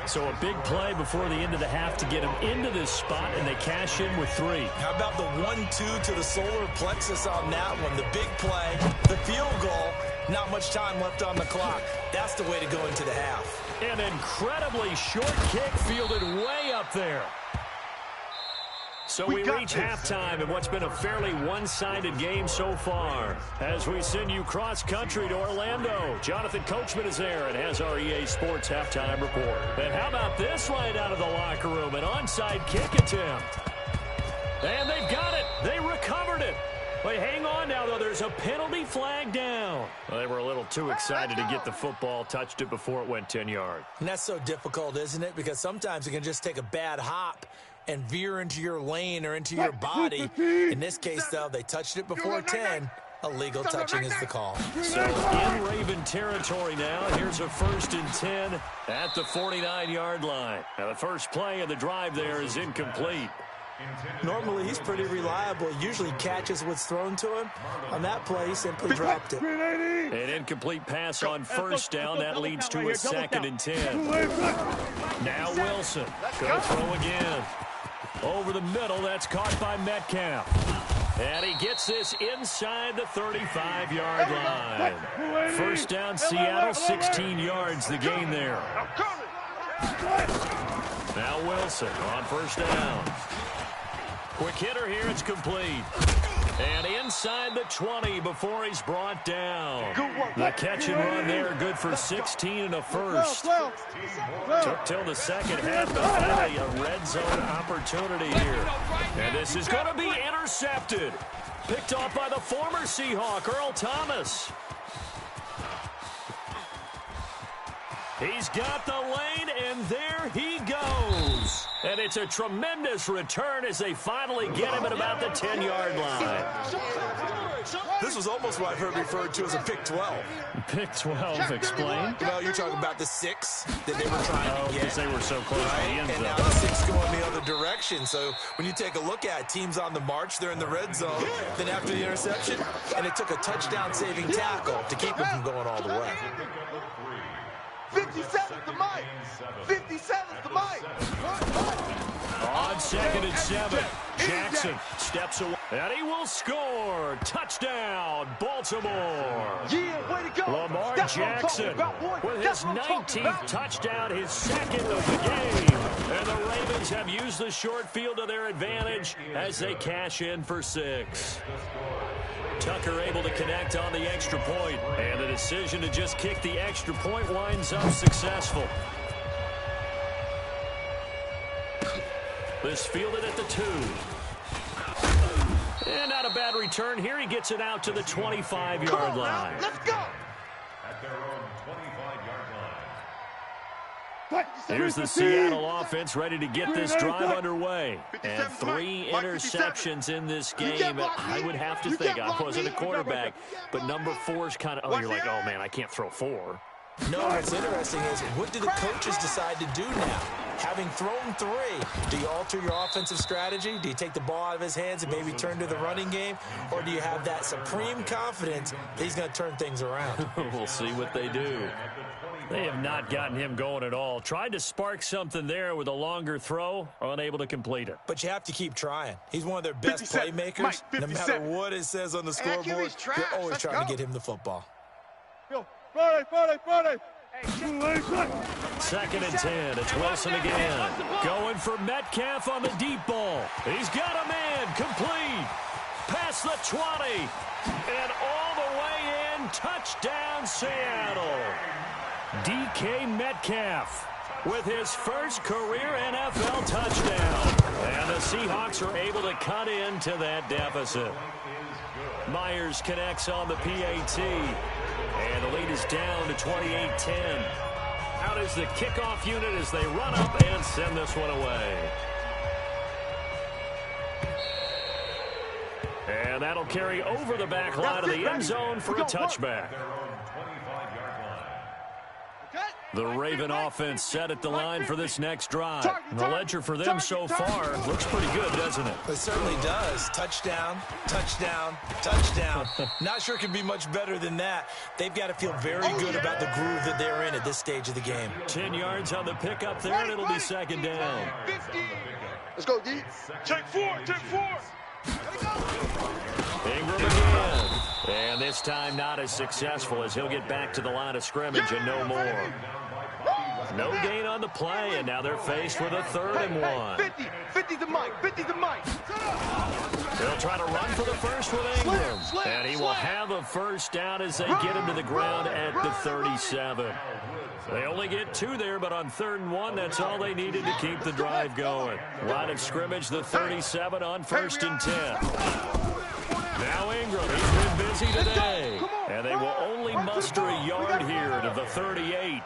So a big play before the end of the half to get him into this spot, and they cash in with 3. How about the 1-2 to the solar plexus on that one? The big play, the field goal, not much time left on the clock. That's the way to go into the half. An incredibly short kick fielded way up there. So we reach halftime in what's been a fairly one-sided game so far. As we send you cross-country to Orlando, Jonathan Coachman is there and has our EA Sports halftime report. And how about this right out of the locker room? An onside kick attempt. And they've got it. They recovered it. But hang on now, though. There's a penalty flag down. Well, they were a little too excited to get the football, touched it before it went 10 yards. And that's so difficult, isn't it? Because sometimes it can just take a bad hop and veer into your lane or into your body. In this case, though, they touched it before 10. Illegal touching is the call. So in Raven territory now, here's a 1st and 10 at the 49-yard line. Now the first play of the drive there is incomplete. Normally, he's pretty reliable. Usually catches what's thrown to him. On that play, he simply dropped it. An incomplete pass on 1st down. That leads to a 2nd and 10. Now Wilson. Go throw again. Over the middle, that's caught by Metcalf. And he gets this inside the 35-yard line. 1st down, Seattle, 16 yards the gain there. Now Wilson on 1st down. Quick hitter here, it's complete. And inside the 20 before he's brought down. The catch and run there, good for 16 and a first. Took till the second half to finally a red zone opportunity here. And this is going to be intercepted. Picked off by the former Seahawk, Earl Thomas. He's got the lane, and there he goes. And it's a tremendous return as they finally get him at about the 10-yard line. This was almost what I've heard referred to as a pick 12. Pick 12, explain. Well, you're talking about the 6 that they were trying to get. Because they were so close to the end zone. And now the 6 going the other direction. So when you take a look at teams on the march, they're in the red zone. Then after the interception, and it took a touchdown-saving tackle to keep them from going all the way. 57's the mic. 57's the mic. On 2nd and 7, Jackson steps away, and he will score. Touchdown, Baltimore. Yeah, way to go. Lamar Jackson with his 19th touchdown, his 2nd of the game. And the Ravens have used the short field to their advantage as they cash in for 6. Tucker able to connect on the extra point, and the decision to just kick the extra point winds up successful. This fielded at the 2. And not a bad return here. He gets it out to the 25-yard line. Let's go. At their own 25-yard line. Here's the Seattle offense ready to get this drive underway. And 3 interceptions in this game. I would have to think, I wasn't a quarterback, but number 4 is kind of, oh, you're like, oh, man, I can't throw 4. No, what's interesting is, what do the coaches decide to do now? Having thrown 3, do you alter your offensive strategy? Do you take the ball out of his hands and maybe turn to the running game? Or do you have that supreme confidence that he's going to turn things around? We'll see what they do. They have not gotten him going at all. Tried to spark something there with a longer throw, unable to complete it. But you have to keep trying. He's one of their best playmakers. No matter what it says on the scoreboard, they're always trying to get him the football. Friday. 2nd and 10. It's Wilson again. Going for Metcalf on the deep ball. He's got a man. Complete. Past the 20. And all the way in. Touchdown, Seattle. DK Metcalf with his first career NFL touchdown. And the Seahawks are able to cut into that deficit. Myers connects on the PAT. And the lead is down to 28-10. Out is the kickoff unit as they run up and send this one away. And that'll carry over the back line of the end zone for a touchback. The Raven offense set at the line for this next drive. And the ledger for them so far looks pretty good, doesn't it? It certainly does. Touchdown, touchdown, touchdown. Not sure it can be much better than that. They've got to feel very good about the groove that they're in at this stage of the game. 10 yards on the pickup there, and it'll be 2nd down. Let's go, D. Check 4. Ingram again. And this time not as successful as he'll get back to the line of scrimmage and no more. No gain on the play, and now they're faced with a 3rd and 1. 50 the mic. They'll try to run for the first with Ingram. And he will have a first down as they get him to the ground at the 37. They only get 2 there, but on 3rd and 1, that's all they needed to keep the drive going. Line of scrimmage, the 37 on 1st and 10. Now Ingram, he's been busy today. And they will only muster a yard here to the 38.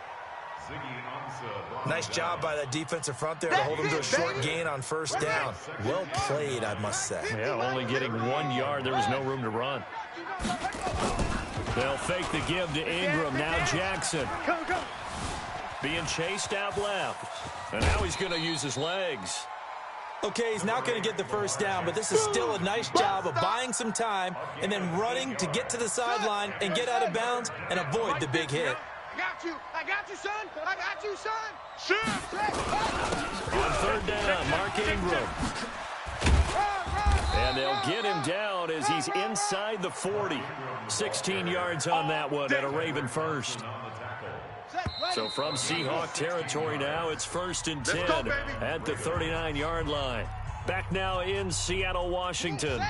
Nice job by that defensive front there to hold him to a short gain on 1st down. Well played, I must say. Yeah, only getting 1 yard. There was no room to run. They'll fake the give to Ingram. Now Jackson. Being chased out left. And now he's going to use his legs. Okay, he's not going to get the first down, but this is still a nice job of buying some time and then running to get to the sideline and get out of bounds and avoid the big hit. I got you, son. Sure. On 3rd down, Mark Ingram. And they'll get him down as he's inside the 40. 16 yards on that one and a Raven first. So from Seahawk territory now, it's 1st and 10 at the 39-yard line. Back now in Seattle, Washington.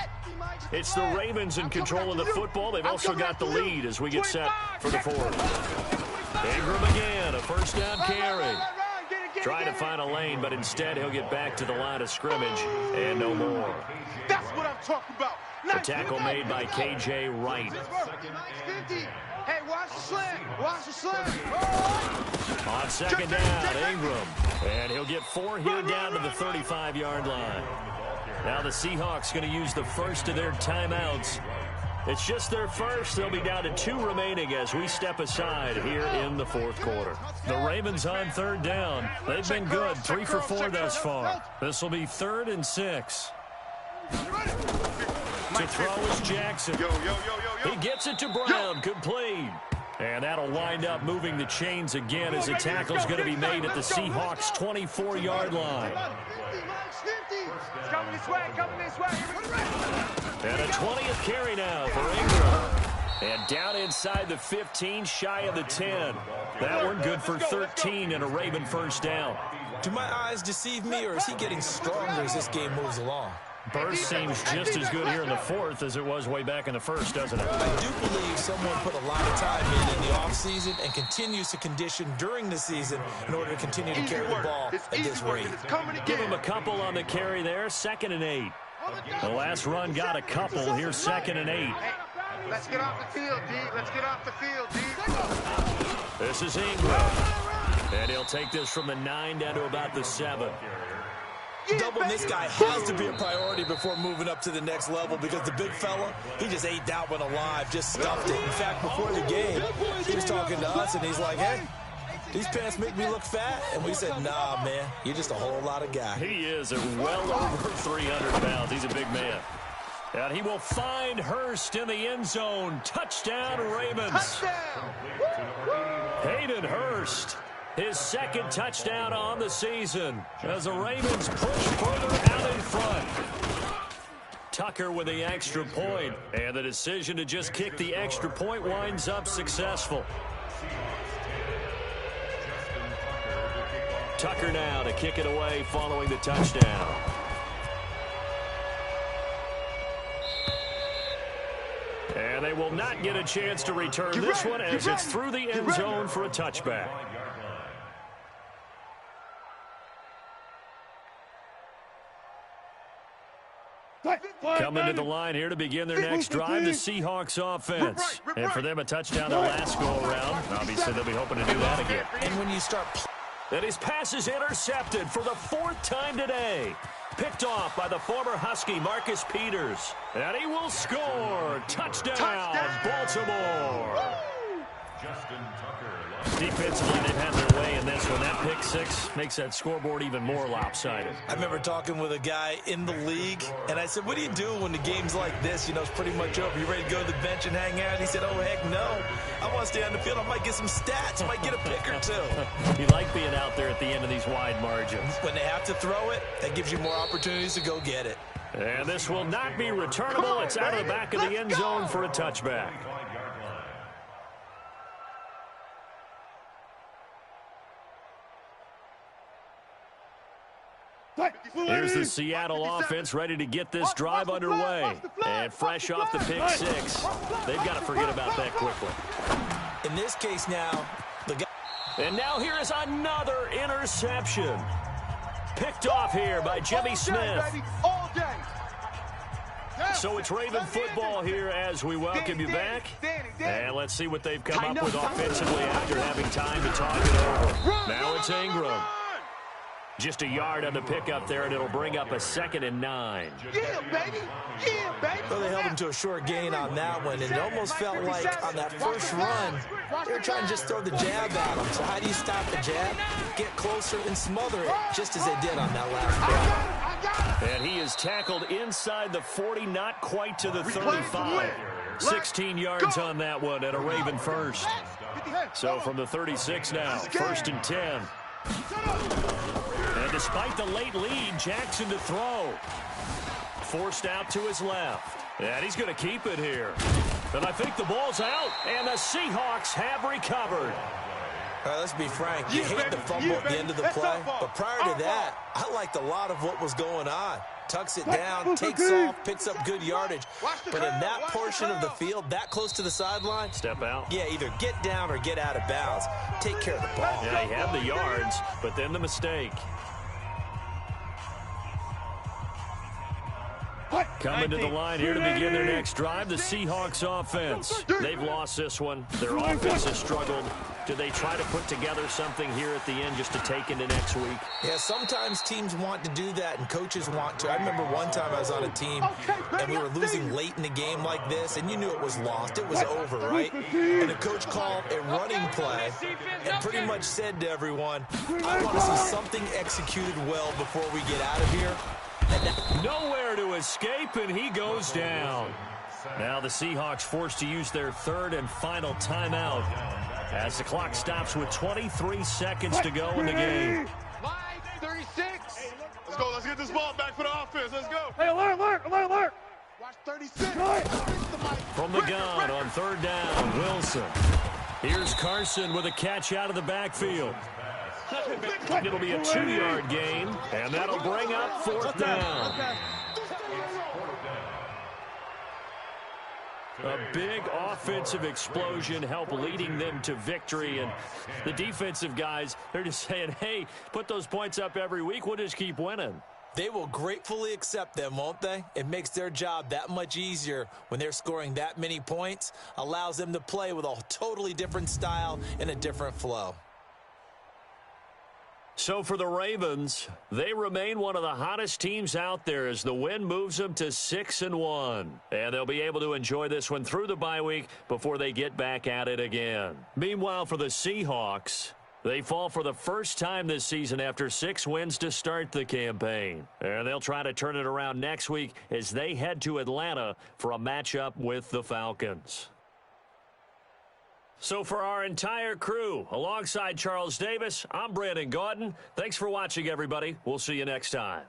It's the Ravens in control of the football. They've also got the lead as we get set for the 4th. Ingram again, a 1st down carry. Trying to find a lane, but instead he'll get back to the line of scrimmage and no more. That's what I'm talking about. The tackle made by K.J. Wright. Hey, watch the slant. Watch the slant. On second down, Ingram. And he'll get 4 here down to the 35-yard line. Now the Seahawks going to use the first of their timeouts. It's just their first. They'll be down to 2 remaining as we step aside here in the fourth quarter. The Ravens on third down. They've been good, 3 for 4 thus far. This will be 3rd and 6. To throw is Jackson. He gets it to Brown, complete. And that'll wind up moving the chains again as the tackle's going to be made at the Seahawks' 24-yard line. It's coming this way, coming this way. And a 20th carry now for Ingram. And down inside the 15, shy of the 10. That one good for 13 and a Raven first down. Do my eyes deceive me, or is he getting stronger as this game moves along? Burst seems just as good here in the fourth as it was way back in the first, doesn't it? I do believe someone put a lot of time in the offseason and continues to condition during the season in order to continue to carry the ball at this rate. Give him a couple on the carry there, 2nd and 8. The last run got a couple. Here's 2nd and 8. Let's get off the field, D. Let's get off the field, D. This is Ingram. And he'll take this from the 9 down to about the 7. Doubling this guy has to be a priority before moving up to the next level, because the big fella, he just ate that one alive, just stuffed it. In fact, before the game, he was talking to us, and he's like, hey, these pants make me look fat. And we said, nah, man, you're just a whole lot of guy. He is well over 300 pounds. He's a big man. And he will find Hurst in the end zone. Touchdown, Ravens. Touchdown. Hayden Hurst. His 2nd touchdown on the season as the Ravens push further out in front. Tucker with the extra point, and the decision to just kick the extra point winds up successful. Tucker now to kick it away following the touchdown. And they will not get a chance to return this one as it's through the end zone for a touchback. Coming to the line here to begin their next drive, the Seahawks offense. And for them, a touchdown their last go-around. Obviously, they'll be hoping to do that again. And when you start... And his pass is intercepted for the 4th time today. Picked off by the former Husky, Marcus Peters. And he will score. Touchdown, Baltimore. Defensively, they've had their way in this one. That pick 6 makes that scoreboard even more lopsided. I remember talking with a guy in the league, and I said, what do you do when the game's like this? You know, it's pretty much over. You ready to go to the bench and hang out? He said, oh, heck no. I want to stay on the field. I might get some stats. I might get a pick or 2. You like being out there at the end of these wide margins. When they have to throw it, that gives you more opportunities to go get it. And this will not be returnable. It's out of the back of the end zone for a touchback. Here's the Seattle offense ready to get this drive underway. And fresh off the pick 6, they've got to forget about that quickly. In this case now, the guy... And now here is another interception. Picked off here by Jimmy Smith. So it's Raven football here as we welcome you back. And let's see what they've come up with offensively after having time to talk it over. Now it's Ingram. Just a yard on the pickup there, and it'll bring up a 2nd and 9. Yeah, baby. Yeah, baby. Well, they held him to a short gain on that one, and it almost felt like on that first run, they were trying to just throw the jab at him. So how do you stop the jab? Get closer and smother it, just as they did on that last play. And he is tackled inside the 40, not quite to the 35. 16 yards on that one, and a Raven first. So from the 36 now, 1st and 10. And despite the late lead, Jackson to throw. Forced out to his left. And he's going to keep it here. And I think the ball's out, and the Seahawks have recovered. All right, let's be frank. You hate the fumble at the end of the play, but prior to that, I liked a lot of what was going on. Tucks it down, takes off, picks up good yardage. But in that portion of the field, that close to the sideline, step out. Yeah, either get down or get out of bounds. Take care of the ball. Yeah, he had the yards, but then the mistake. Coming to the line here to begin their next drive, the Seahawks offense. They've lost this one. Their offense has struggled. Do they try to put together something here at the end just to take into next week? Yeah, sometimes teams want to do that and coaches want to. I remember one time I was on a team and we were losing late in a game like this, and you knew it was lost. It was over, right? And the coach called a running play and pretty much said to everyone, I want to see something executed well before we get out of here. Nowhere to escape, and he goes down. Now the Seahawks forced to use their third and final timeout as the clock stops with 23 seconds to go in the game. 36. Let's go. Let's get this ball back for the offense. Let's go. Hey, alert. Watch 36. From the gun on third down, Wilson. Here's Carson with a catch out of the backfield. It'll be a 2-yard gain, and that'll bring up fourth down. A big offensive explosion helped leading them to victory, and the defensive guys, they're just saying, hey, put those points up every week, we'll just keep winning. They will gratefully accept them, won't they? It makes their job that much easier when they're scoring that many points, allows them to play with a totally different style and a different flow. So for the Ravens, they remain one of the hottest teams out there as the win moves them to 6-1. And they'll be able to enjoy this one through the bye week before they get back at it again. Meanwhile, for the Seahawks, they fall for the first time this season after 6 wins to start the campaign. And they'll try to turn it around next week as they head to Atlanta for a matchup with the Falcons. So for our entire crew, alongside Charles Davis, I'm Brandon Gaudin. Thanks for watching, everybody. We'll see you next time.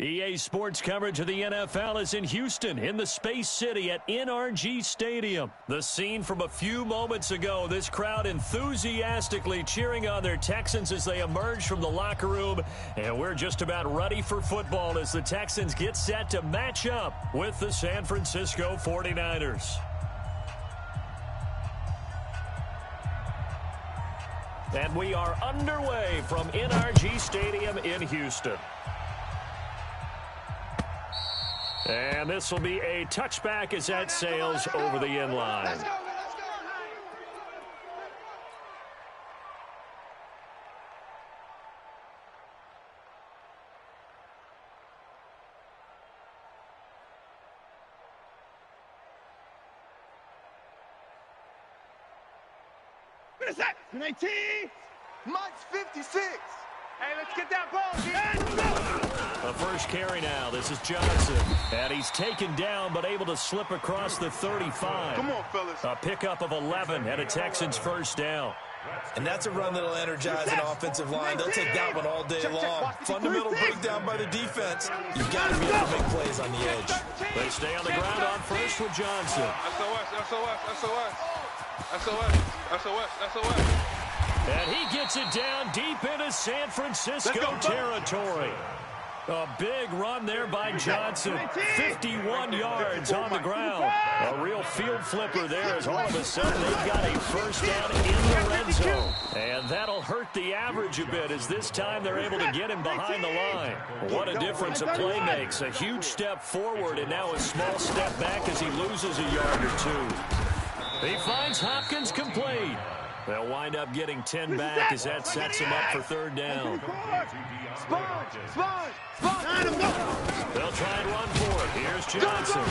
EA Sports coverage of the NFL is in Houston, in the Space City at NRG Stadium. The scene from a few moments ago, this crowd enthusiastically cheering on their Texans as they emerge from the locker room. And we're just about ready for football as the Texans get set to match up with the San Francisco 49ers. And we are underway from NRG Stadium in Houston. And this will be a touchback as that sails over the end line. Let's go. What is that? 19. Mike's 56. Hey, let's get that ball, dude. The first carry now. This is Johnson. And he's taken down but able to slip across the 35. Come on, fellas. A pickup of 11 and a Texans first down. And that's a run that'll energize an offensive line. They'll take that one all day long. Fundamental breakdown by the defense. You've got to be able to make plays on the edge. They stay on the ground on first with Johnson. SOS. And he gets it down deep into San Francisco territory. A big run there by Johnson. 51 yards on the ground. A real field flipper there as all of a sudden they've got a first down in the red zone. And that'll hurt the average a bit as this time they're able to get him behind the line. What a difference a play makes. A huge step forward and now a small step back as he loses a yard or two. He finds Hopkins complete. They'll wind up getting 10 back as that sets him up for third down. They'll try and run for it. Here's Johnson.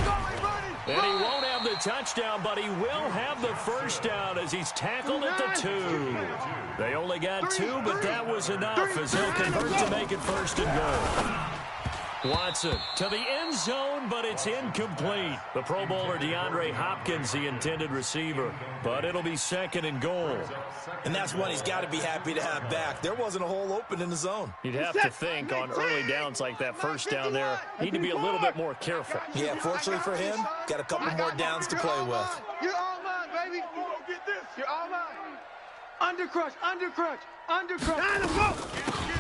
And he won't have the touchdown, but he will have the first down as he's tackled at the 2. They only got 2, but that was enough as he'll convert to make it first and goal. Watson to the end zone, but it's incomplete. The Pro Bowler DeAndre Hopkins, the intended receiver. But it'll be second and goal. And that's one he's got to be happy to have back. There wasn't a hole open in the zone. You'd have to think on early downs like that first down there, need to be a little bit more careful. Yeah, fortunately for him, got a couple more downs to play with. You're all mine, baby. You're all mine. Undercrush.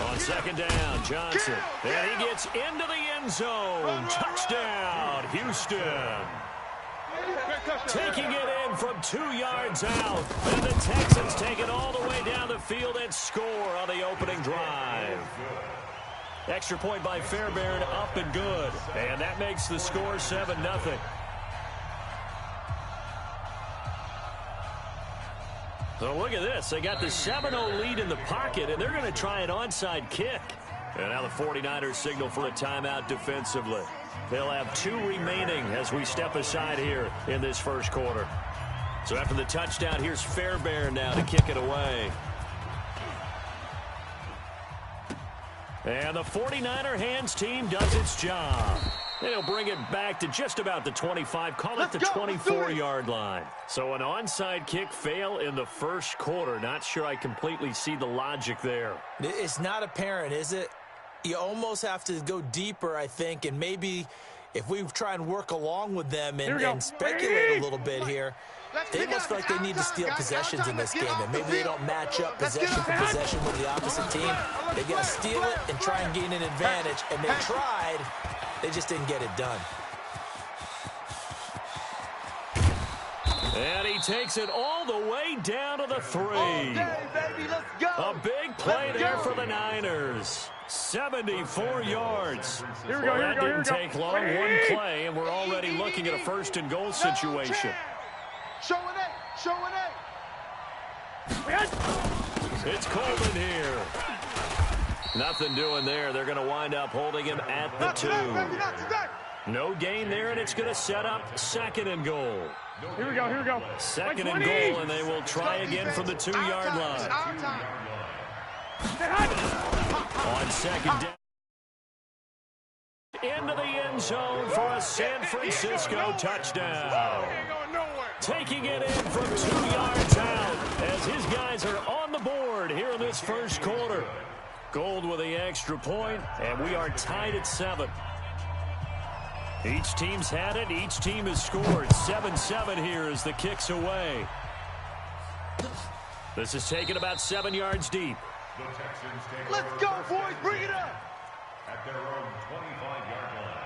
On second down, Johnson. And he gets into the end zone. Touchdown, Houston. Taking it in from 2 yards out. And the Texans take it all the way down the field and score on the opening drive. Extra point by Fairbairn, up and good. And that makes the score 7-0. So look at this. They got the 7-0 lead in the pocket, and they're going to try an onside kick. And now the 49ers signal for a timeout defensively. They'll have 2 remaining as we step aside here in this first quarter. So after the touchdown, here's Fairbairn now to kick it away. And the 49er hands team does its job. They'll bring it back to just about the 25, call it the 24-yard line. So an onside kick fail in the first quarter. Not sure I completely see the logic there. It's not apparent, is it? You almost have to go deeper, I think, and maybe if we try and work along with them and speculate a little bit here, they almost feel like they need to steal possessions in this game, and maybe they don't match up possession for possession with the opposite team. They got to steal it and try and gain an advantage, and they tried. They just didn't get it done. And he takes it all the way down to the 3. A big play there for the Niners. 74 yards. That didn't take long. One play, and we're already looking at a first and goal situation. It's Coleman here. Nothing doing there. They're going to wind up holding him at the 2. No gain there, and it's going to set up second and goal. Here we go. Second and goal, and they will try again from the 2-yard line. On second down. Into the end zone for a San Francisco touchdown. Taking it in from 2 yards out as his guys are on the board here in this first quarter. Gold with the extra point, and we are tied at 7. Each team's had it. Each team has scored. 7-7 here as the kick's away. This is taken about 7 yards deep. The Texans take Let's go, boys. Bring it up. At their own 25-yard line.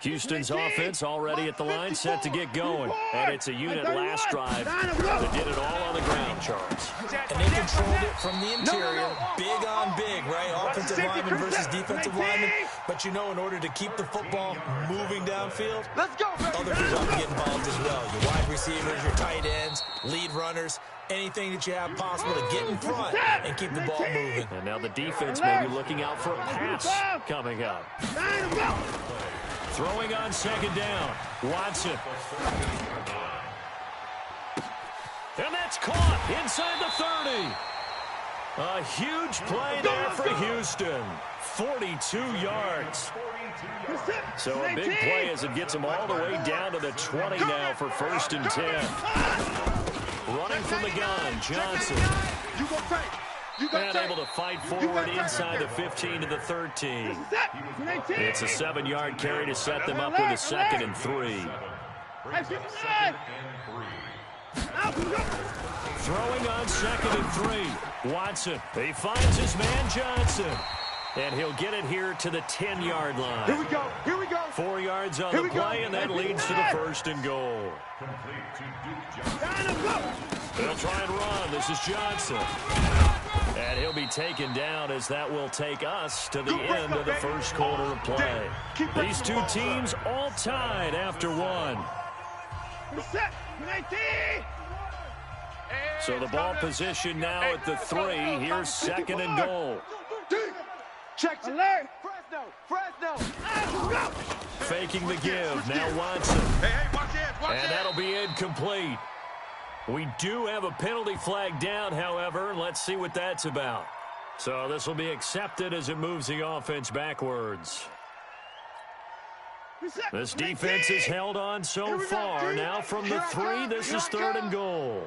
Houston's offense already at the line, set to get going. And it's a unit last drive that did it all on the ground, Charles. And they controlled it from the interior. Big on big, right? Offensive lineman versus defensive lineman. But you know, in order to keep the football moving downfield, others are going to get involved as well. Your wide receivers, your tight ends, lead runners, anything that you have possible to get in front and keep the ball moving. And now the defense may be looking out for a pass coming up. Throwing on second down. Watson. And that's caught inside the 30. A huge play there for Houston. 42 yards. So a big play as it gets them all the way down to the 20 now for 1st and 10. Running from the gun, Johnson. And able to fight forward inside the 15 to the 13. It's a 7-yard carry to set them up with a 2nd and 3. Throwing on 2nd and 3. Watson. He finds his man Johnson. And he'll get it here to the 10-yard line. Here we go. Here we go. 4 yards on the play, and that leads to the 1st and goal. They'll try and run. This is Johnson. And he'll be taken down as that will take us to the end of the 1st quarter of play. These two teams all tied after 1. So the ball position now at the 3. Here's 2nd and goal. Check. Alert. Fresno. Faking the give. Now Watson. And that'll be incomplete. We do have a penalty flag down, however. Let's see what that's about. So this will be accepted as it moves the offense backwards. This defense has held on so far. Now from the 3, this is 3rd and goal.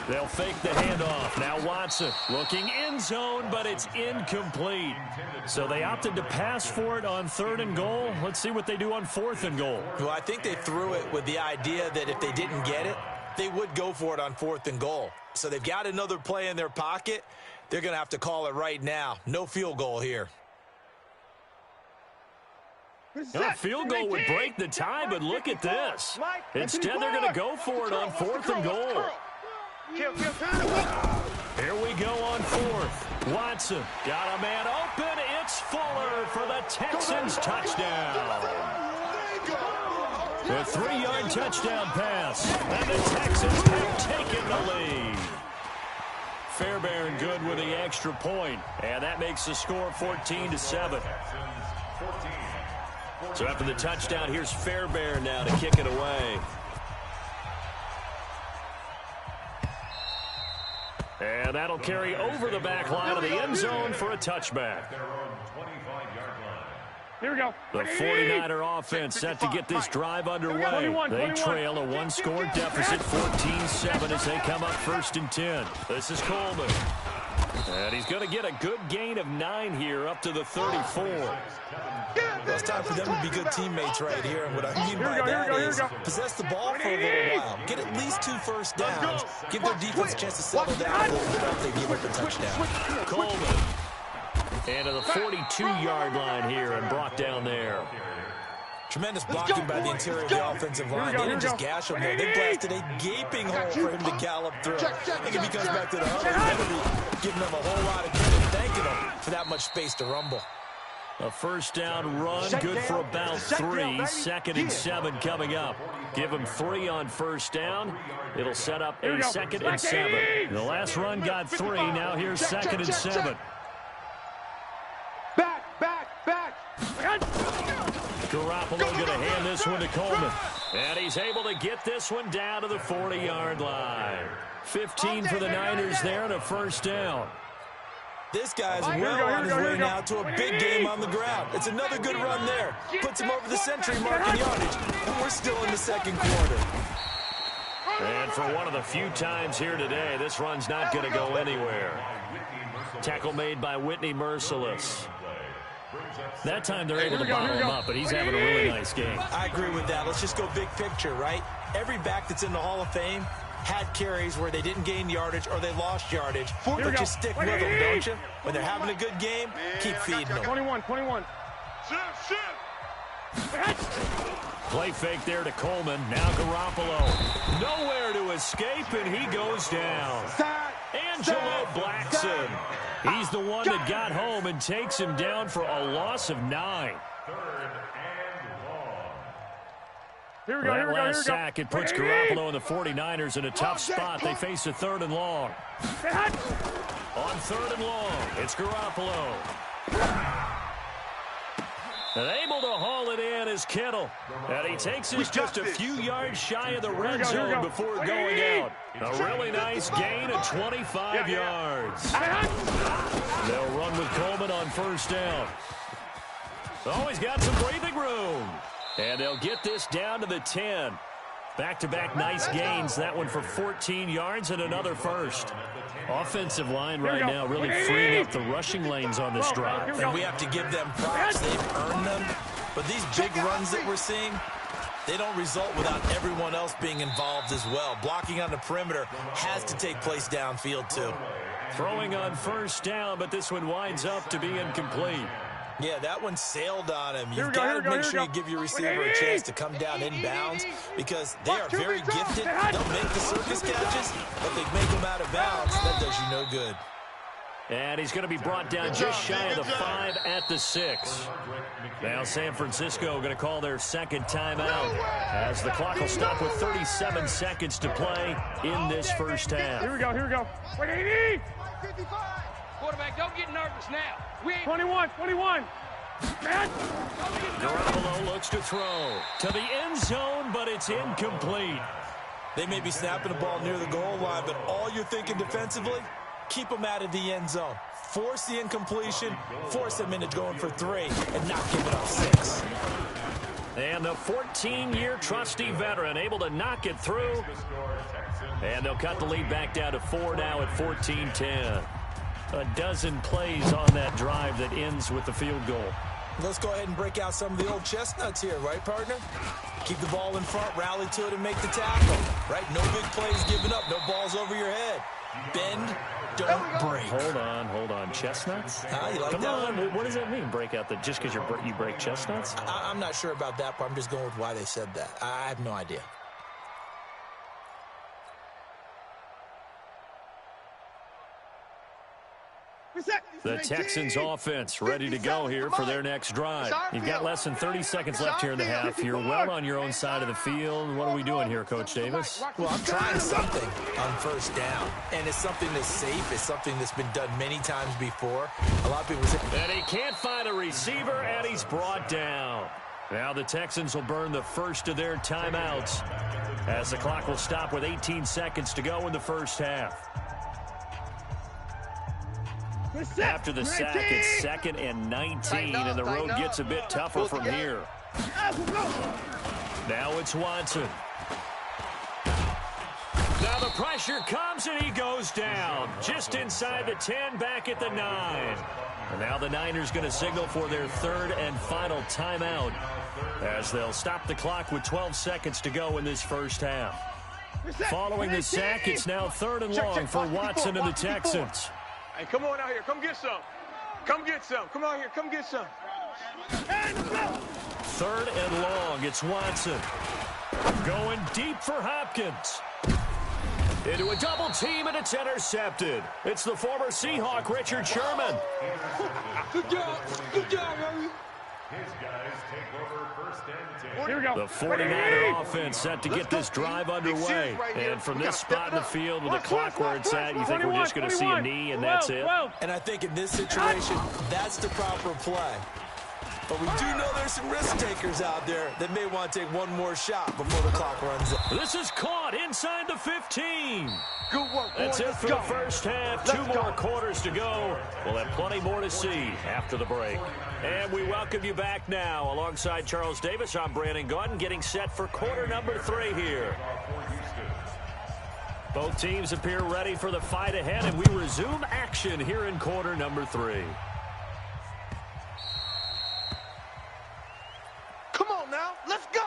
They'll fake the handoff. Now Watson looking in zone, but it's incomplete. So they opted to pass for it on 3rd and goal. Let's see what they do on 4th and goal. Well, I think they threw it with the idea that if they didn't get it, they would go for it on 4th and goal. So they've got another play in their pocket. They're going to have to call it right now. No field goal here. A field goal would break the tie, but look at this. Instead, they're going to go for it on 4th and goal. Here we go on 4th. Watson got a man open. It's Fuller for the Texans touchdown. A 3-yard touchdown pass. And the Texans have taken the lead. Fairbairn good with the extra point. And that makes the score 14-7. So after the touchdown, here's Fairbairn now to kick it away. And that'll carry over the back line of the end zone for a touchback. Here we go. The 49er offense set to get this drive underway. They trail a 1-score deficit, 14-7 as they come up 1st and 10. This is Coleman. And he's going to get a good gain of 9 here up to the 34. Well, it's time for them to be good teammates right here. And what I mean by that is possess the ball for a little while. Get at least 2 first downs. Give their defense a chance to settle down a little bit after they give up a touchdown. Coleman. And to the 42-yard line here and brought down there. Tremendous blocking by the interior of the offensive line. They didn't just gash him there. They blasted a gaping hole for him to gallop through. I think if he comes back to the huddle, he's going to be giving them a whole lot of credit, thanking them for that much space to rumble. A first down run, good for about 3. 2nd and 7 coming up. Give them 3 on first down. It'll set up a 2nd and 7. The last run got 3. Now here's 2nd and 7. Back. Garoppolo going to hand this one to Coleman. And he's able to get this one down to the 40-yard line. 15 for the Niners there and a first down. This guy's well on his way now to a big game on the ground. It's another good run there. Puts him over the century mark in yardage. And we're still in the second quarter. And for one of the few times here today, this run's not going to go anywhere. Tackle made by Whitney Merciless. That time they're able to bottle him up, but he's having a really nice game. I agree with that. Let's just go big picture, right? Every back that's in the Hall of Fame had carries where they didn't gain yardage or they lost yardage. But just stick with them, don't you? When they're having a good game, keep feeding them. 21. Play fake there to Coleman. Now Garoppolo. Nowhere to escape, and he goes down. Angelo Blackson. He's the one that got home and takes him down for a loss of 9. Here we go. That last sack, it puts Garoppolo and the 49ers in a tough spot. They face a 3rd and long. On 3rd and long, it's Garoppolo. And able to haul it in is Kittle. And he takes us just a few yards shy of the red zone before going out. A really nice gain of 25 yards. They'll run with Coleman on 1st down. Oh, he's got some breathing room. And they'll get this down to the 10. Back-to-back nice gains. That one for 14 yards and another first. Offensive line right now really freeing up the rushing lanes on this drive. And we have to give them props. They've earned them. But these big runs that we're seeing, they don't result without everyone else being involved as well. Blocking on the perimeter has to take place downfield too. Throwing on 1st down, but this one winds up to be incomplete. Yeah, that one sailed on him. You've got to make sure you give your receiver a chance to come down inbounds because they are very gifted. They'll make the circus catches, but they make them out of bounds. That does you no good. And he's going to be brought down just shy of the 5 at the 6. Now San Francisco going to call their 2nd timeout as the clock will stop with 37 seconds to play in this first half. Here we go. 180. Quarterback, don't get nervous now. 21. Garoppolo looks to throw to the end zone, but it's incomplete. They may be snapping the ball near the goal line, but all you're thinking defensively, keep them out of the end zone. Force the incompletion, force them into going for 3, and not give it up 6. And the 14-year trusty veteran able to knock it through. And they'll cut the lead back down to 4 now at 14-10. A dozen plays on that drive that ends with the field goal. Let's go ahead and break out some of the old chestnuts here, right, partner? Keep the ball in front, rally to it, and make the tackle, right? No big plays given up, no balls over your head. Bend, don't break. Hold on. Chestnuts? You like Come that on. one? What does that mean, break out the just because you break chestnuts? I'm not sure about that, but I'm just going with why they said that. I have no idea. The Texans offense ready to go here for their next drive. You've got less than 30 seconds left here in the half. You're well on your own side of the field. What are we doing here, Coach Davis? Well, I'm trying something on 1st down, and it's something that's safe. It's something that's been done many times before. A lot of people say... And he can't find a receiver, and he's brought down. Now the Texans will burn the first of their timeouts as the clock will stop with 18 seconds to go in the first half. After the sack, it's 2nd and 19, and the road gets a bit tougher from here. Now it's Watson. Now the pressure comes, and he goes down. Just inside the 10, back at the 9. And now the Niners going to signal for their 3rd and final timeout as they'll stop the clock with 12 seconds to go in this first half. Following the sack, it's now 3rd and long for Watson and the Texans. Hey, come on out here. Come get some. Come on here. Come get some. 3rd and long. It's Watson. Going deep for Hopkins. Into a double team, and it's intercepted. It's the former Seahawk, Richard Sherman. Good job, baby. His guys take over 1st and 10. Here we go. The 49er offense set to get this drive underway. And from this spot in the field with the clock where it's at, you think we're just going to see a knee and that's it? And I think in this situation, that's the proper play. But we do know there's some risk takers out there that may want to take one more shot before the clock runs out. This is caught inside the 15. Good work, boys. That's it Let's for go. the first half. Let's Two go. more quarters to go. We'll have plenty more to see after the break. And we welcome you back now. Alongside Charles Davis, I'm Brandon Gaudin, getting set for quarter number 3 here. Both teams appear ready for the fight ahead, and we resume action here in quarter number 3. Come on now. Let's go.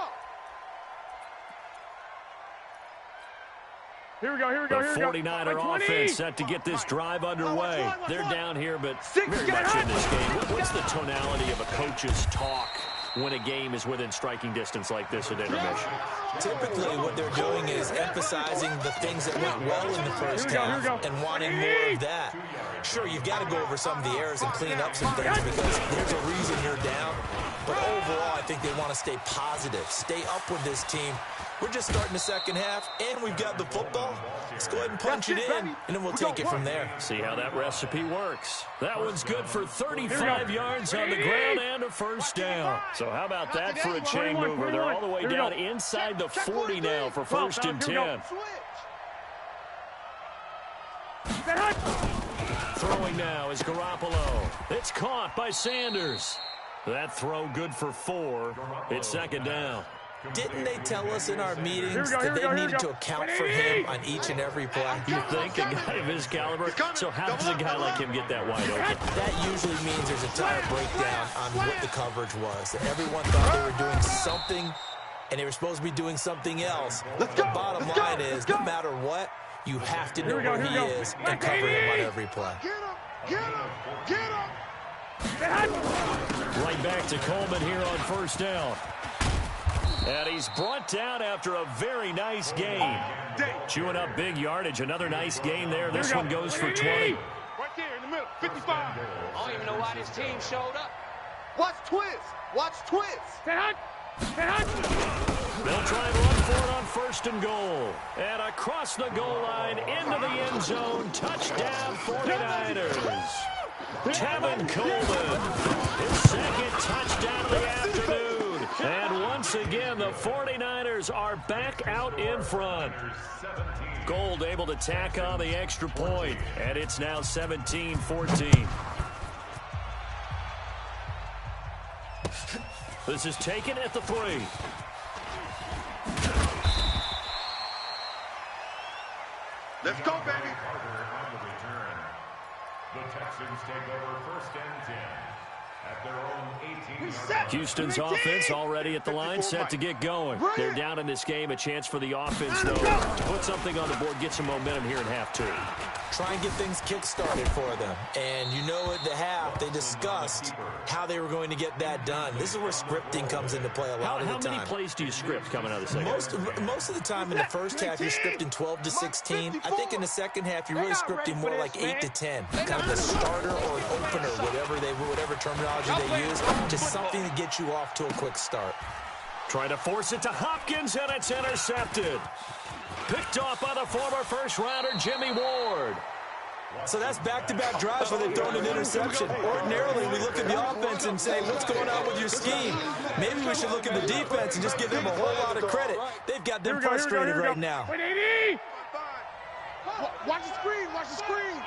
Here we go, here we The go, here we go. 49er offense set to get this drive underway. They're down here, but very much in this game. What's the tonality of a coach's talk when a game is within striking distance like this at intermission? Typically, what they're doing is emphasizing the things that went well in the first half and wanting more of that. Sure, you've got to go over some of the errors and clean up some things because there's a reason you're down. But overall, I think they want to stay positive, stay up with this team. We're just starting the second half, and we've got the football. Let's go ahead and punch it in, and then we'll take it from there. See how that recipe works. That one's good for 35 yards on the ground and a first down. So how about that for a chain mover? They're all the way down inside the 40 now for first and 10. Throwing now is Garoppolo. It's caught by Sanders. That throw good for 4. It's second down. Didn't they tell us in our meetings that they needed to account for him on each and every play? You think a guy of his caliber? So how does a guy like him get that wide open? That usually means there's a tire breakdown on what the coverage was. That everyone thought they were doing something, and they were supposed to be doing something else. The bottom line is, no matter what, you have to know where he is and cover him on every play. Get him. Get him. Get him. Right back to Coleman here on first down. And he's brought down after a very nice game. Chewing up big yardage. Another nice gain there. This one goes for 20. Right there in the middle, 55. I don't even know why this team showed up. Watch twist. Watch twist. They'll try and run for it on first and goal. And across the goal line into the end zone. Touchdown 49ers. Tevin Coleman. His second touchdown of the afternoon. And once again, the 49ers are back out in front. Gold able to tack on the extra point. And it's now 17-14. This is taken at the 3. Let's go, baby. The Texans take over first and 10 at their own 18-yard. Houston's offense already at the line, set to get going. They're down in this game. A chance for the offense, though, to put something on the board, get some momentum here in half 2. Try and get things kick-started for them. And you know at the half, they discussed how they were going to get that done. This is where scripting comes into play a lot of the time. How many plays do you script coming out of the second? Most of the time in the first half, you're scripting 12 to 16. I think in the second half, you're really scripting more like 8 to 10. Kind of a starter or an opener, whatever terminology they use. Just something to get you off to a quick start. Try to force it to Hopkins, and it's intercepted. Picked off by the former first-rounder Jimmy Ward. So that's back-to-back drives where they've thrown an interception. Ordinarily, we look at the offense and say, what's going on with your scheme? Maybe we should look at the defense and just give them a whole lot of credit. They've got them frustrated right now. Watch the screen. Watch the screen.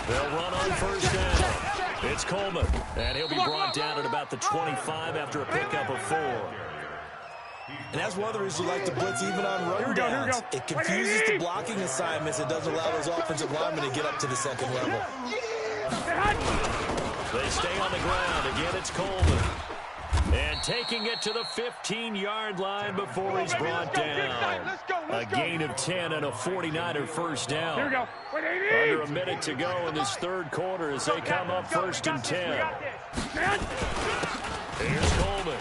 They'll run on first down. It's Coleman, and he'll be brought down at about the 25 after a pickup of 4. And that's one of the reasons we like to blitz even on run downs. It confuses the blocking assignments. It doesn't allow those offensive linemen to get up to the second level. They stay on the ground. Again, it's Coleman. And taking it to the 15-yard line before he's brought down. A gain of 10 and a 49er first down. Under a minute to go in this third quarter as they come up first and 10. Here's Coleman.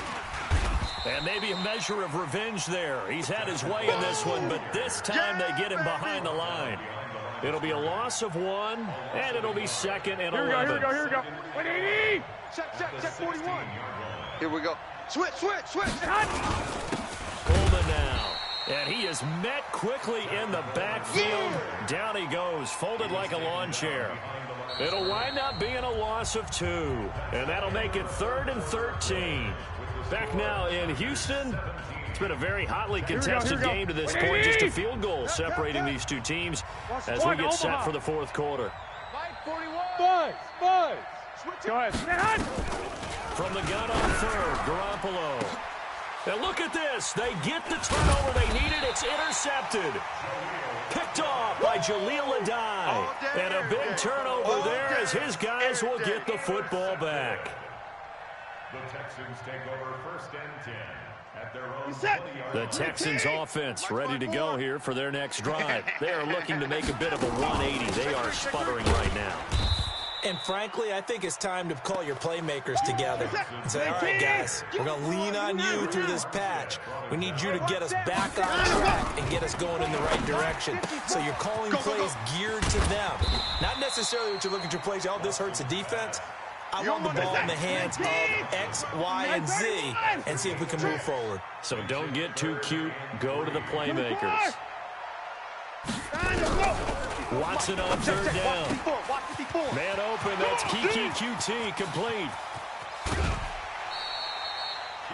And maybe a measure of revenge there. He's had his way in this one, but this time they get him behind the line. It'll be a loss of 1, and it'll be second and 11. Here we go. 180. Check 41. Here we go. Switch. Coleman now. And he is met quickly in the backfield. Down he goes, folded like a lawn chair. It'll wind up being a loss of 2, and that'll make it 3rd and 13. Back now in Houston. It's been a very hotly contested game to this point. Just a field goal separating these two teams as we get set for the fourth quarter. Boys. Go ahead. From the gun on third, Garoppolo. And look at this. They get the turnover they needed. It's intercepted. Picked off by Jaleel Adai. And a big turnover there as his guys will get the football back. The Texans take over 1st and 10 at their own 20-yard. The Texans offense ready to go here for their next drive. They are looking to make a bit of a 180. They are sputtering right now. And frankly, I think it's time to call your playmakers together and say, all right, guys, we're going to lean on you through this patch. We need you to get us back on track and get us going in the right direction. So you're calling plays geared to them. Not necessarily what you look at your plays, oh, this hurts the defense. I want the ball in the hands of X, Y, and Z and see if we can move forward. So don't get too cute. Go to the playmakers. Watson on 3rd down. Man open, that's Kiki QT complete.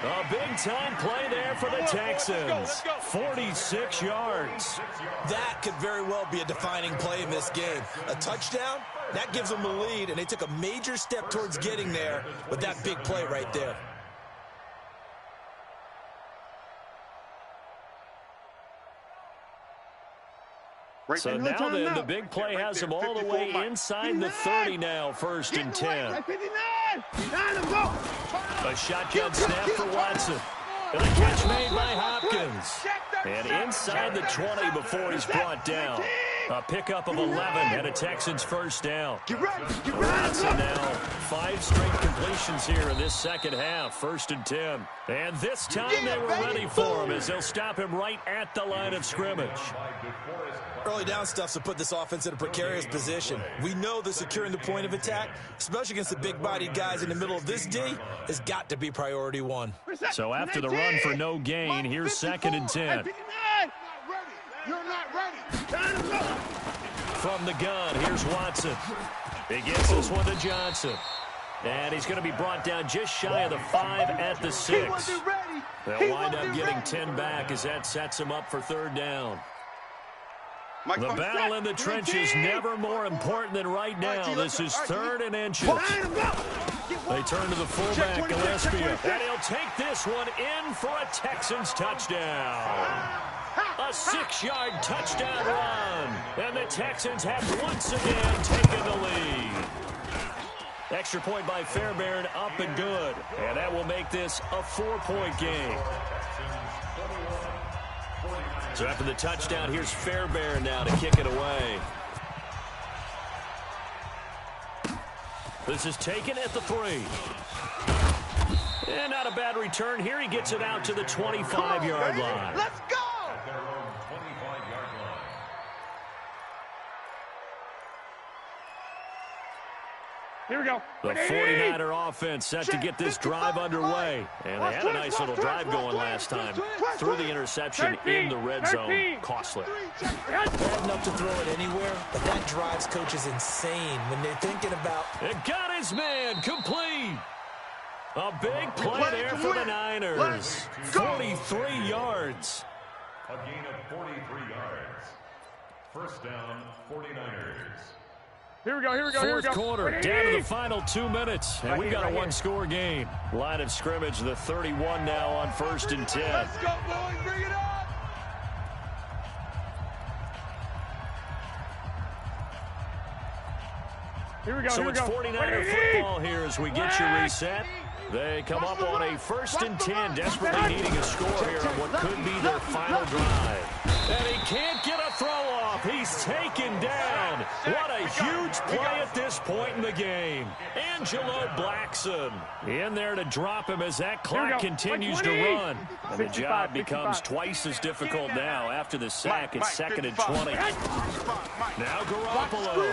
A big-time play there for the Texans. 46 yards. That could very well be a defining play in this game. A touchdown, that gives them the lead, and they took a major step towards getting there with that big play right there. So now then, the big play has them all the way inside the 30 now, 1st and 10. A shotgun snap for Watson. And a catch made by Hopkins. And inside the 20 before he's brought down. A pickup of 11 and a Texans 1st down. Watson now 5 straight completions here in this second half, 1st and 10. And this time they were ready for him as they'll stop him right at the line of scrimmage. Early down stuff's to put this offense in a precarious position. We know that securing the point of attack, especially against the big-bodied guys in the middle of this D, has got to be priority 1. So after the run for no gain, here's 2nd and 10. You're not ready. From the gun, here's Watson. He gets this one to Johnson. And he's going to be brought down just shy of the 5 at the 6. They'll wind up getting 10 back as that sets him up for 3rd down. The battle in the trenches never more important than right now. This is 3rd and inches. They turn to the fullback, Gillespie. And he'll take this one in for a Texans touchdown. A 6-yard touchdown run. And the Texans have once again taken the lead. Extra point by Fairbairn, up and good. And that will make this a 4-point game. So after the touchdown, here's Fairbairn now to kick it away. This is taken at the 3. And not a bad return here. He gets it out to the 25-yard line. Let's go! Here we go. The 49er offense set to get this drive underway. And they had a nice little drive going last time. Threw the interception in the red zone. Costly. Bad enough to throw it anywhere, but that drives coaches insane when they're thinking about... It got his man complete. A big play there for the Niners. 43 yards. A gain of 43 yards. 1st down, 49ers. Here we go. Fourth quarter, down to the final 2 minutes. And we've got a one-score game. Line of scrimmage, the 31 now on 1st and 10. Let's go, boys. Bring it up. Here we go. So it's 49er football here as we get you reset. They come up on a 1st and 10, desperately needing a score here on what could be their final drive. And he can't get a throw off. He's taken down. What a huge play at this point in the game. Angelo Blackson in there to drop him as that clock continues to run. And the job becomes twice as difficult now after the sack. It's 2nd and 20. Now Garoppolo.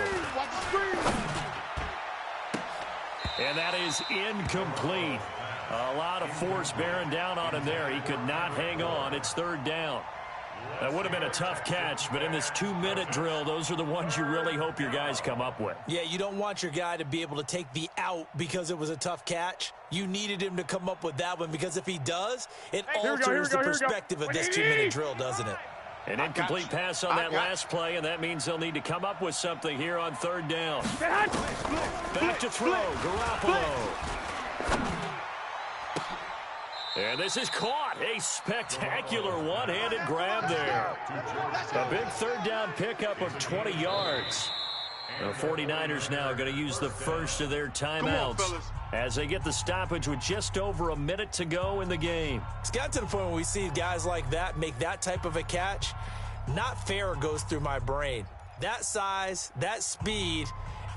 And that is incomplete. A lot of force bearing down on him there. He could not hang on. It's 3rd down. That would have been a tough catch, but in this 2-minute drill, those are the ones you really hope your guys come up with. Yeah, you don't want your guy to be able to take the out because it was a tough catch. You needed him to come up with that one because if he does, it alters the perspective of this 2-minute drill, doesn't it? An incomplete pass on that last play, and that means they'll need to come up with something here on third down. Back to throw, Garoppolo. And this is caught. A spectacular one-handed grab there. A big third down pickup of 20 yards. The 49ers now are going to use the first of their timeouts as they get the stoppage with just over a minute to go in the game. It's got to the point where we see guys like that make that type of a catch. Not fair goes through my brain. That size, that speed,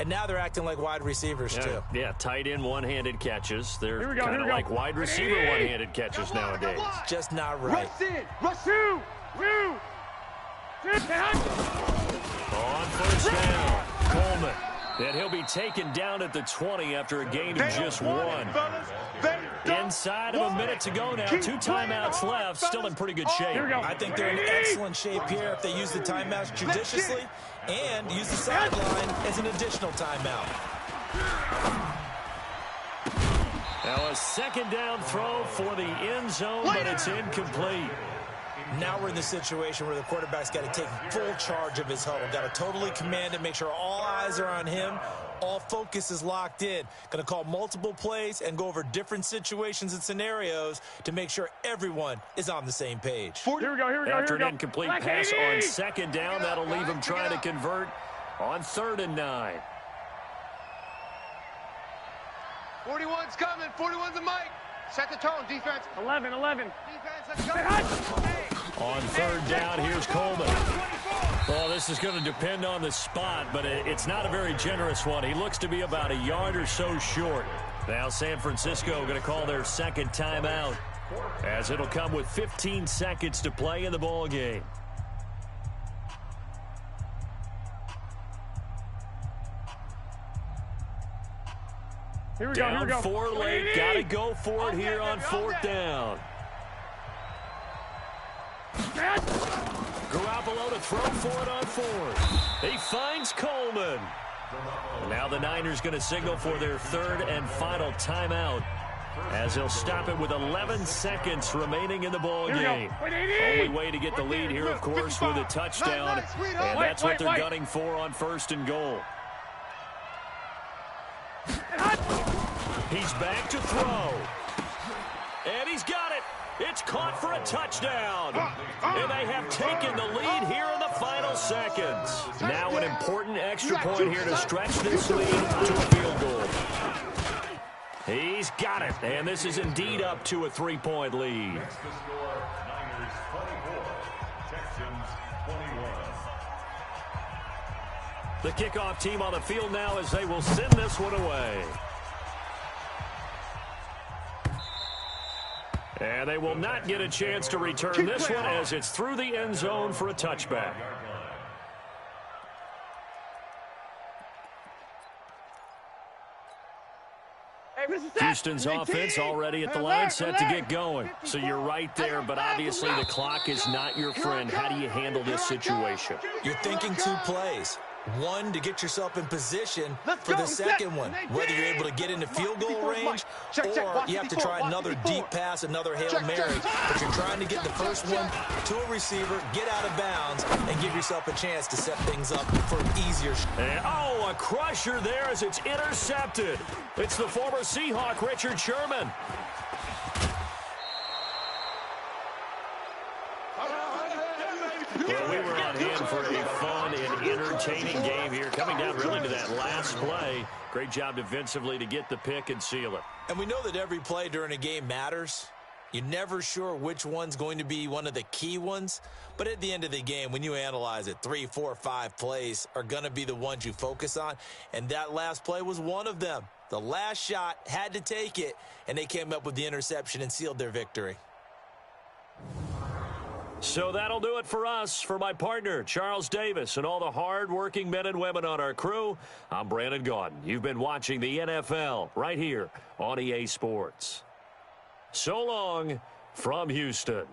and now they're acting like wide receivers, too. Yeah, tight end one-handed catches. They're kind of like wide receiver one-handed catches nowadays. Just not right. Rush in. Rush two. On first down, Coleman. And he'll be taken down at the 20 after a gain of just one. Inside of a minute to go now. 2 timeouts left. Still in pretty good shape. I think they're in excellent shape here if they use the timeouts judiciously and use the sideline as an additional timeout. Now a second down throw for the end zone, but it's incomplete. Now we're in the situation where the quarterback's got to take full charge of his huddle. Got to totally command it, make sure all eyes are on him. All focus is locked in. Going to call multiple plays and go over different situations and scenarios to make sure everyone is on the same page. Here we go. After an incomplete pass on second down, that'll leave him trying to convert on 3rd and 9. 41's coming. 41's the mic. Set the tone, defense. 11. Defense, let's go. On 3rd down, here's Coleman. Well, this is going to depend on the spot, but it's not a very generous one. He looks to be about a yard or so short. Now San Francisco going to call their second timeout, as it'll come with 15 seconds to play in the ball game. Here we Down go. 4 late. Got to go for it here on 4th down. Garoppolo to throw for it on 4th. He finds Coleman. Now the Niners going to signal for their 3rd and final timeout, as they'll stop it with 11 seconds remaining in the ball game. Only way to get the lead here, of course, with a touchdown, and that's what they're gunning for on 1st and goal. He's back to throw. And he's got it. It's caught for a touchdown. And they have taken the lead here in the final seconds. Now an important extra point here to stretch this lead to a field goal. He's got it. And this is indeed up to a 3-point lead. Next to score, Niners 24, Texans 21. The kickoff team on the field now as they will send this one away. And they will not get a chance to return this one as it's through the end zone for a touchback. Houston's offense already at the line, set to get going. So you're right there, but obviously the clock is not your friend. How do you handle this situation? You're thinking 2 plays. One, to get yourself in position for the second one, whether you're able to get into field goal range or you have to try another deep pass, another Hail Mary. But you're trying to get the first one to a receiver, get out of bounds, and give yourself a chance to set things up for an easier shot. And, a crusher there as it's intercepted. It's the former Seahawk, Richard Sherman. Well, we were on hand for a fun and entertaining game here. Coming down really to that last play. Great job defensively to get the pick and seal it. And we know that every play during a game matters. You're never sure which one's going to be one of the key ones. But at the end of the game, when you analyze it, 3, 4, 5 plays are going to be the ones you focus on. And that last play was one of them. The last shot had to take it, and they came up with the interception and sealed their victory. So that'll do it for us. For my partner, Charles Davis, and all the hard-working men and women on our crew, I'm Brandon Gaudin. You've been watching the NFL right here on EA Sports. So long from Houston.